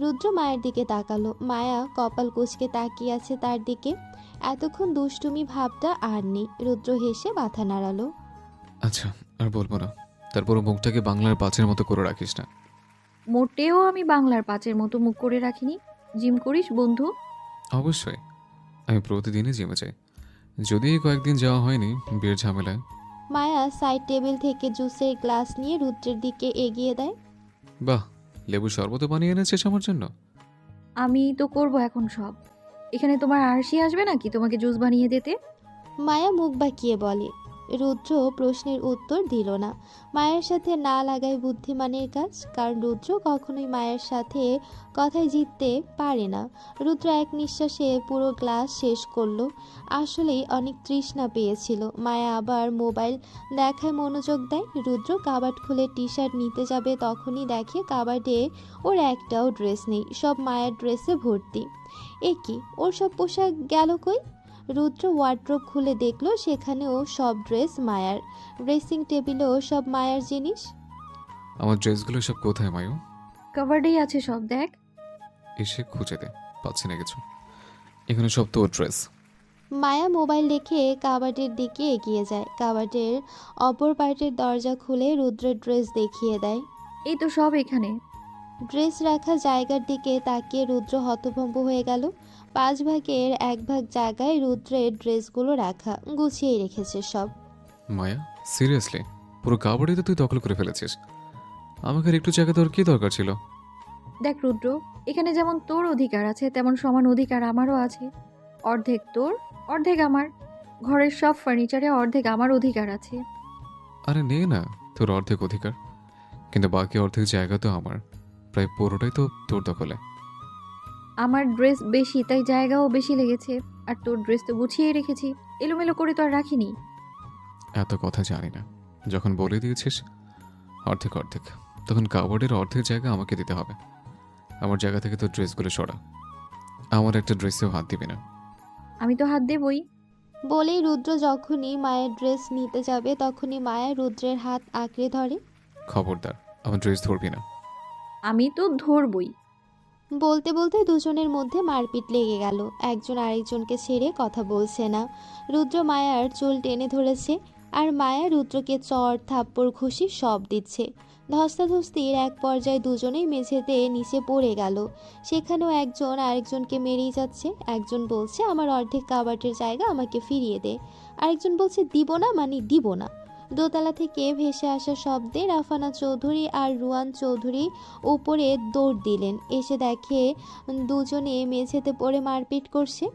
রুদ্র মায়ের দিকে তাকালো। মায়া কপাল কুঁচকে তাকিয়ে আছে তার দিকে। এতক্ষণ দুষ্টুমি ভাবটা আর নেই। রুদ্র হেসে মাথা নাড়ালো। আচ্ছা, আর বলবো না। তারপরও মুখটাকে বাংলার পাঁচের মতো করে রাখিস না। মোটেও আমি বাংলার পাঁচের মতো মুখ করে রাখিনি। জিম করিস বন্ধু? অবশ্যই, আমি প্রতিদিনই জিমে যাই। যদি কয়েকদিন যাওয়া হয়নি বিয়ের ঝামেলায়। মায়া সাইড টেবিল থেকে জুসের গ্লাস নিয়ে রুদ্রের দিকে এগিয়ে দেয়। বাহ, লেবু শরবত বানিয়ে এনেছিস আমার জন্য? আমি তো করব এখন সব। এখানে তোমার আরশি আসবে নাকি তোমাকে জুস বানিয়ে দিতে? মায়া মুখ বাঁকিয়ে বলে। রুদ্র প্রশ্নের উত্তর দিল না। মায়ের সাথে না লাগায় বুদ্ধিমানের কাজ, কারণ রুদ্র কখনোই মায়ের সাথে কথায় জিততে পারে না। রুদ্র এক নিঃশ্বাসে পুরো গ্লাস শেষ করলো। আসলেই অনেক তৃষ্ণা পেয়েছিল। মায়া আবার মোবাইল দেখায় মনোযোগ দেয়। রুদ্র কাবার্ড খুলে টি শার্ট নিতে যাবে, তখনই দেখে কাবার্ডে ওর একটাও ড্রেস নেই, সব মায়ের ড্রেসে ভর্তি। এ কি, ওর সব পোশাক গেল কই? রুদ্র ওয়ার্ড্রোব খুলে দেখলো সেখানেও সব ড্রেস মায়ার। ড্রেসিং টেবিলেও সব মায়ার জিনিস। আমার ড্রেসগুলো সব কোথায় মায়ু? কভারেই আছে সব, দেখ। এসে খুঁজে দে, পাচ্ছি না কিছু। এখানে সব তোর ড্রেস। মায়া মোবাইল রেখে কাবার্ডের দিকে এগিয়ে যায়। কাবার্ডের অপর পার্টের দরজা খুলে রুদ্রের ড্রেস দেখিয়ে দেয়। এই তো সব এখানে। ড্রেস রাখা জায়গার দিকে তাকিয়ে রুদ্র হতভম্ব হয়ে গেল। 5 ভাগের 1 ভাগ জায়গায় রুদ্রের ড্রেসগুলো রাখা, গুছিয়ে রেখেছে সব। মায়া, সিরিয়াসলি পুরো কাবাডি তো তুই দখল করে ফেলেছিস। আমাকে আর একটু জায়গা তোর কি দরকার ছিল? দেখ রুদ্র, এখানে যেমন তোর অধিকার আছে তেমন সমান অধিকার আমারও আছে। অর্ধেক তোর, অর্ধেক আমার। ঘরের সব ফার্নিচারে অর্ধেক আমার অধিকার আছে। আরে নে না তোর অর্ধেক অধিকার, কিন্তু বাকি অর্ধেক জায়গা তো আমার। প্রায় পুরোটাই তো তোর দখলে। আমার ড্রেস বেশি তাই জায়গাও বেশি লেগেছে, আর তোর ড্রেস তো গুছিয়ে রেখেছি, এলোমেলো করে তো আর রাখিনি। এত কথা জানি না, যখন বলে দিয়েছিস অর্ধেক অর্ধেক, তখন কাবার্ডের অর্ধেক জায়গা আমাকে দিতে হবে। আমার জায়গা থেকে তোর ড্রেসগুলো সরা। আমার একটা ড্রেসেও হাত দিবি না। আমি তো হাত দেবই। বলেই রুদ্র যখনই মায়ের ড্রেস নিতে যাবে তখনই মায়া রুদ্রের হাত আঁকড়ে ধরে। খবরদার, আমার ড্রেস ধরবি না। আমি তো ধরবই। বলতে বলতে দুজনের মধ্যে মারপিট লেগে গেল। একজন আরেকজনকে ছেড়ে কথা বলছে না। রুদ্র মায়ার চুল টেনে ধরেছে, আর মায়া রুদ্রকে চড় থাপ্পড় ঘুষি সব দিচ্ছে। ধস্তাধস্তির এক পর্যায়ে দুজনেই মেঝেতে নিচে পড়ে গেল। সেখানেও একজন আরেকজনকে মেরেই যাচ্ছে। একজন বলছে আমার অর্ধেক কাবার্ডের জায়গা আমাকে ফিরিয়ে দে, আরেকজন বলছে দিব না মানে দিব না। দোতলা থেকে ভেসে আসা শব্দে রাফানা চৌধুরী আর রুয়ান চৌধুরী উপরে দৌড় দিলেন। এসে দেখে দুজনে মেঝেতে পড়ে মারপিট করছে।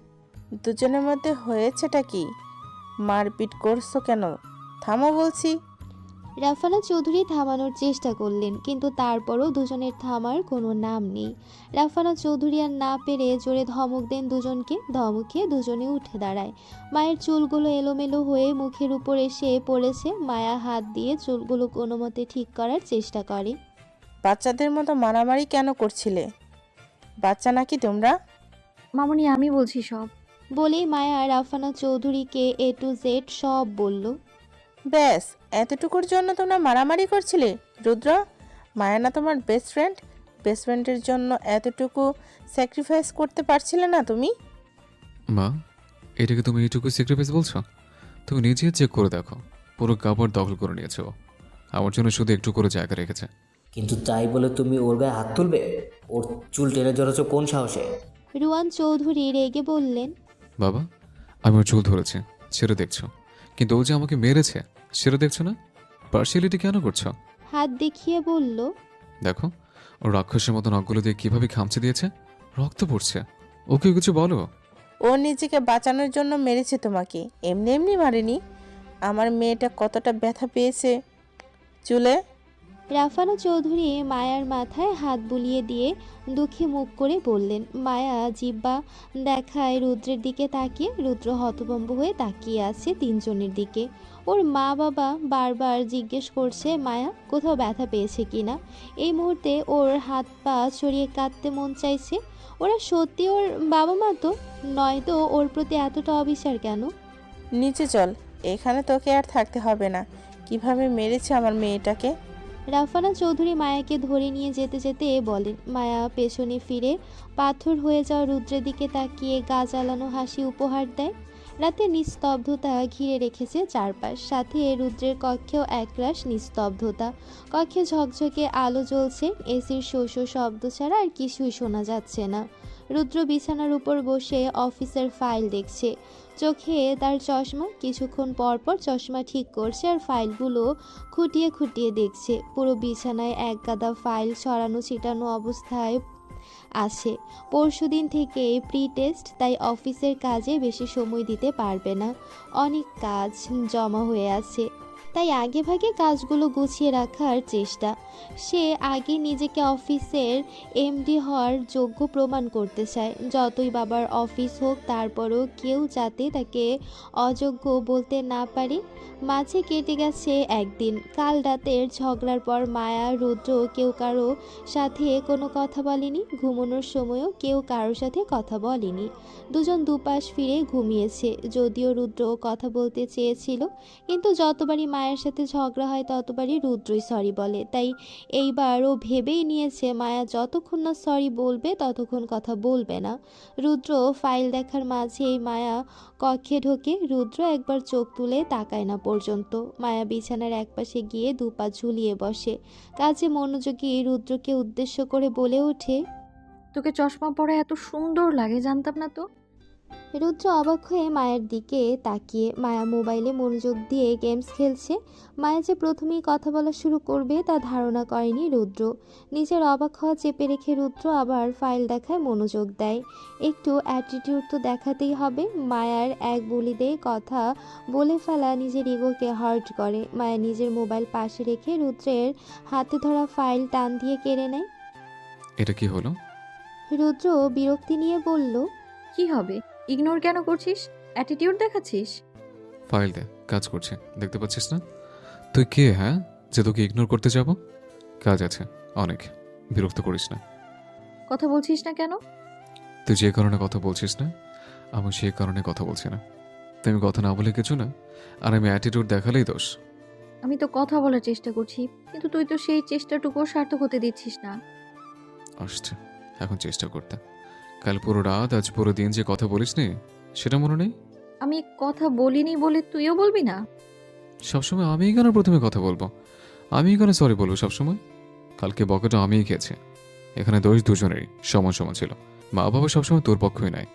দুজনের মধ্যে হয়েছেটা কি? মারপিট করছো কেন? থামো বলছি। রাফানা চৌধুরী থামানোর চেষ্টা করলেন, কিন্তু তারপরও দুজনের থামার কোনো নাম নেই। রাফানা চৌধুরী আর না পেরে জোরে ধমক দেন দুজনকে। ধমকে দুজনে উঠে দাঁড়ায়। মায়ের চুলগুলো এলোমেলো হয়ে মুখের উপর এসে পড়েছে। মায়া হাত দিয়ে চুলগুলো কোনো মতে ঠিক করার চেষ্টা করে। বাচ্চাদের মতো মারামারি কেন করছিলে? বাচ্চা নাকি তোমরা? মামুনি আমি বলছি সব। বলেই মায়া রাফানা চৌধুরীকে A to Z সব বলল। ব্যাস, এতটুকুর জন্য তোমরা মারামারি করছিলে? রুদ্র, মায়া না তোমার বেস্ট ফ্রেন্ড? বেস্ট ফ্রেন্ডের জন্য এতটুকু স্যাক্রিফাইস করতে পারছিলে না তুমি? মা, এটাকে তুমি এইটুকু স্যাক্রিফাইস বলছো? তুমি নিজে চেক করে দেখো, পুরো কাপড় দখল করে নিয়েছে ও। আমার জন্য শুধু একটু করে জায়গা রেখেছে। কিন্তু তাই বলে তুমি ওর গায়ে হাত তুলবে? ওর চুল টেনে জড়াচ্ছ কোন সাহসে? রুয়ান চৌধুরী রেগে বললেন, বাবা, আমি ওর চুল ধরেছি, সেটা দেখছো, কিন্তু ও যে আমাকে মেরেছে সেটা দেখছো না? পার্সিয়ালিটি কেন করছো? হাত দেখিয়ে বলল, দেখো, ও রাক্ষসের মতো নখগুলো দিয়ে কিভাবে খামচে দিয়েছে, রক্ত পড়ছে। ওকে কিছু বলো। ও নিজেকে বাঁচানোর জন্য মেরেছে তোমাকে, এমনি এমনি মারেনি। আমার মেয়েটা কতটা ব্যথা পেয়েছে চুলে। রাফানা চৌধুরী মায়ার মাথায় হাত বুলিয়ে দিয়ে দুঃখী মুখ করে বললেন। মায়া জিব্বা দেখায় রুদ্রের দিকে তাকিয়ে। রুদ্র হতভম্ব হয়ে তাকিয়ে আছে তিনজনের দিকে। ওর মা বাবা বারবার জিজ্ঞেস করছে মায়া কোথাও ব্যথা পেয়েছে কিনা। এই মুহূর্তে ওর হাত পা ছড়িয়ে কাঁদতে মন চাইছে। ওরা সত্যি ওর বাবা মা তো নয়তো ওর প্রতি এতটা অবিচার কেন? নিচে চল, এখানে তোকে আর থাকতে হবে না। কিভাবে মেরেছে আমার মেয়েটাকে। রাফানা চৌধুরী মায়াকে ধরে নিয়ে যেতে যেতে বলেন। মায়া পেছনে ফিরে পাথর হয়ে যাওয়া রুদ্রের দিকে তাকিয়ে গা জ্বালানো হাসি উপহার দেয়। রাতে নিস্তব্ধতা ঘিরে রেখেছে চারপাশ, সাথে রুদ্রের কক্ষেও একরাশ নিস্তব্ধতা। কক্ষে ঝকঝকে আলো জ্বলছে, এসির শো শো শব্দ ছাড়া আর কিছুই শোনা যাচ্ছে না। রুদ্র বিছানার উপর বসে অফিসের ফাইল দেখছে। চোখে তার চশমা, কিছুক্ষণ পর পর চশমা ঠিক করছে আর ফাইলগুলো খুঁটিয়ে খুঁটিয়ে দেখছে। পুরো বিছানায় এক গাদা ফাইল ছড়ানো ছিটানো অবস্থায় আছে। পরশুদিন থেকে প্রি টেস্ট, তাই অফিসের কাজে বেশি সময় দিতে পারবে না। অনেক কাজ জমা হয়ে আছে, তাই আগে ভাগে কাজগুলো গুছিয়ে রাখার চেষ্টা। সে আগে নিজেকে অফিসের এমডি হওয়ার যোগ্য প্রমাণ করতে চায়। যতই বাবার অফিস হোক, তারপরও কেউ যাতে তাকে অযোগ্য বলতে না পারে। মাঝে কেটে গেছে একদিন। কাল রাতের ঝগড়ার পর মায়া, রুদ্র কেউ কারো সাথে কোনো কথা বলেনি। ঘুমানোর সময়ও কেউ কারোর সাথে কথা বলেনি। দুজন দুপাশ ফিরে ঘুমিয়েছে। যদিও রুদ্র কথা বলতে চেয়েছিল, কিন্তু যতবারই মায়ের সাথে ঝগড়া হয় ততবারই রুদ্রই সরি বলে। তাই এইবার ও ভেবেই নিয়েছে মায়া যতক্ষণ না সরি বলবে ততক্ষণ কথা বলবে না। রুদ্র ফাইল দেখার মাঝেই মায়া কক্ষে ঢোকে। রুদ্র একবার চোখ তুলে তাকায় না পর্যন্ত। মায়া বিছানার একপাশে গিয়ে দুপা ঝুলিয়ে বসে। কাজে মনোযোগী রুদ্রকে উদ্দেশ্য করে বলে ওঠে, তোকে চশমা পরা এত সুন্দর লাগে, জানতাম না তো। রুদ্র অবাক হয়ে মায়ের দিকে তাকিয়ে। মায়া মোবাইলে মনোযোগ দিয়ে গেমস খেলছে। মায়া যে প্রথমেই কথা বলা শুরু করবে তা ধারণা করেনি রুদ্র। নিজের অবাক হওয়া চেপে রেখে রুদ্র আবার ফাইল দেখায় মনোযোগ দেয়। একটু অ্যাটিটিউড তো দেখাতেই হবে। মায়ার এক বলিতে কথা বলে ফেলা নিজের ইগোকে হার্ট করে। মায়া নিজের মোবাইল পাশে রেখে রুদ্রের হাতে ধরা ফাইল টান দিয়ে কেড়ে নেয়। এটা কি হলো? রুদ্র বিরক্তি নিয়ে বলল, কি হবে? ইগনোর কেন করছিস? অ্যাটিটিউড দেখাচ্ছিস? ফাইল দে, কাজ করছে, দেখতে পাচ্ছিস না? তুই কে হ্যাঁ, যে তোকে ইগনোর করতে যাব? কাজ আছে অনেক, বিরক্ত করিস না। কথা বলছিস না কেন? তুই যে কারণে কথা বলছিস না, আমি সেই কারণে কথা বলছি না। তুমি কথা না বলে কিছু না, আর আমি অ্যাটিটিউড দেখালেই দোষ। আমি তো কথা বলার চেষ্টা করছি, কিন্তু তুই তো সেই চেষ্টাটুকু সার্থক হতে দিচ্ছিস না। আসছে এখন চেষ্টা করতে। কাল পুরো রাত, আজ পুরো দিন যে কথা বলিস নি, সেটা মনে নেই? আমি কথা বলিনি বলে তুইও বলবি না? সবসময় আমিই কেন প্রথমে কথা বলবো? আমিই কেন সরি বলবো সবসময়? কালকে বকেটা আমিই খেয়েছি। এখানে দোষ দুজনেরই সমান সমান ছিল। মা বাবা সবসময় তোর পক্ষই নাই।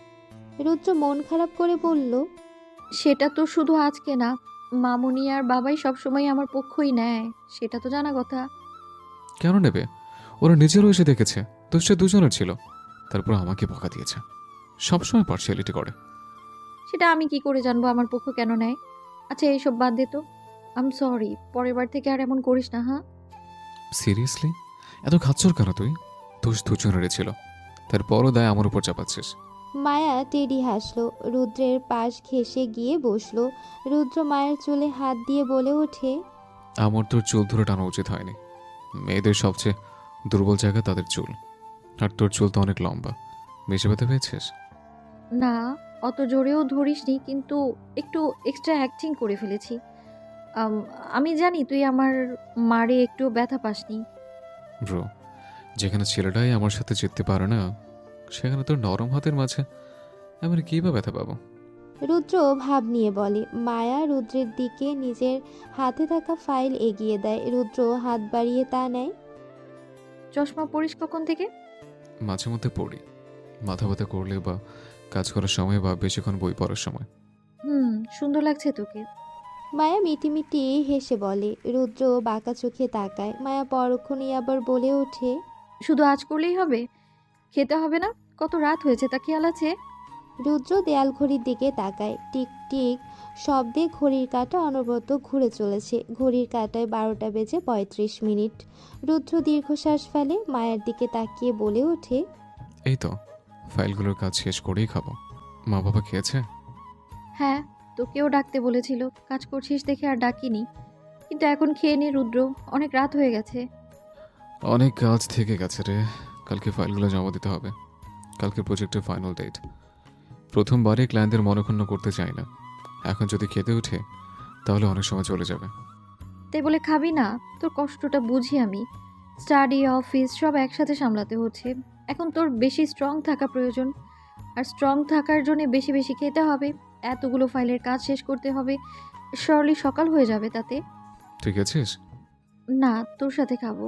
রুদ্র মন খারাপ করে বলল, সেটা তো শুধু আজকে না, মামুনি আর বাবাই সবসময় আমার পক্ষই নেয়, সেটা তো জানা কথা। কেন নেবে? ওরা নিজেরও এসে দেখেছে দোষটা দুজনের ছিল, তারপর আমাকে বকা দিয়েছে। সবসময় পার্সিয়ালিটি করে। সেটা আমি কি করে জানবো আমার পক্ষ কেন নেয়? আচ্ছা এইসব বাদ দে তো। আম সরি, পরের বার থেকে আর এমন করিস না, হ্যাঁ? সিরিয়াসলি এত খাচ্ছর কেন তুই? দোষ দুজনেরই ছিল, তারপরও দায় আমার উপর চাপাচ্ছিস। মায়া টেডি হাসলো। রুদ্রের পাশ ঘেঁষে গিয়ে বসলো। রুদ্র মায়ের চুলে হাত দিয়ে বলে ওঠে, আমার তোর চুল ধরে টানা উচিত হয়নি। মেয়েদের সবচেয়ে দুর্বল জায়গা তাদের চুল, আর তোর চুল তো অনেক লম্বা। বেশি ব্যথা পেয়েছিস? না, অত জোরেও ধরিসনি, কিন্তু একটু এক্সট্রা অ্যাক্টিং করে ফেলেছি। আমি জানি তুই আমার মারে একটু ব্যথা পাসনি। ব্রো, যেখানে ছেলেটাই আমার সাথে জিততে পারে না, সেখানে তোর নরম হাতের মাঝে আমি আর কী বা ব্যথা পাবো? রুদ্র ভাব নিয়ে বলে। মায়া রুদ্রের দিকে নিজের হাতে থাকা ফাইল এগিয়ে দেয়। রুদ্র হাত বাড়িয়ে তা নেয়। চশমা পরিস কখন থেকে? মাঝে মধ্যে পড়ি, মাথা ব্যথা করলে বা কাজ করার সময় বা বেশিক্ষণ বই পড়ার সময়। সুন্দর লাগছে তোকে। মায়া মিটিমিটি হেসে বলে। রুদ্র বাঁকা চোখে তাকায়। মায়া পরক্ষণেই আবার বলে ওঠে, শুধু আজ করলেই হবে? খেতে হবে না? কত রাত হয়েছে তা খেয়াল আছে? রুদ্র দেয়াল ঘড়ির দিকে তাকায়। টিক টিক শব্দে ঘড়ির কাঁটা অনবরত ঘুরে চলেছে। ঘড়ির কাঁটায় 12টা বেজে 35 মিনিট। রুদ্র দীর্ঘশ্বাস ফেলে। মায়ের দিকে তাকিয়ে বলে ওঠে, এই তো ফাইলগুলোর কাজ শেষ করেই খাবো। মা বাবা খেয়েছে? হ্যাঁ, তোকেও ডাকতে বলেছিল, কাজ করছিস দেখে আর ডাকিনি। কিন্তু এখন খেয়ে নে রুদ্র, অনেক রাত হয়ে গেছে। অনেক কাজ থেকে গেছে রে। কালকে ফাইলগুলো জমা দিতে হবে। কালকে প্রজেক্টের ফাইনাল ডেট। প্রথমবারে ক্লায়েন্টদের মনক্ষুণ্ণ করতে চাই না। এখন যদি খেতে উঠে তাহলে অনেক সময় চলে যাবে। তাই বলে খাবি না? তোর কষ্টটা বুঝি আমি। স্টাডি, অফিস সব একসাথে সামলাতে হচ্ছে। এখন তোর বেশি স্ট্রং থাকা প্রয়োজন। আর স্ট্রং থাকার জন্য বেশি বেশি খেতে হবে। এতগুলো ফাইলের কাজ শেষ করতে হবে। শর্লি সকাল হয়ে যাবে তাতে। ঠিক আছিস? না, তোর সাথে খাবো।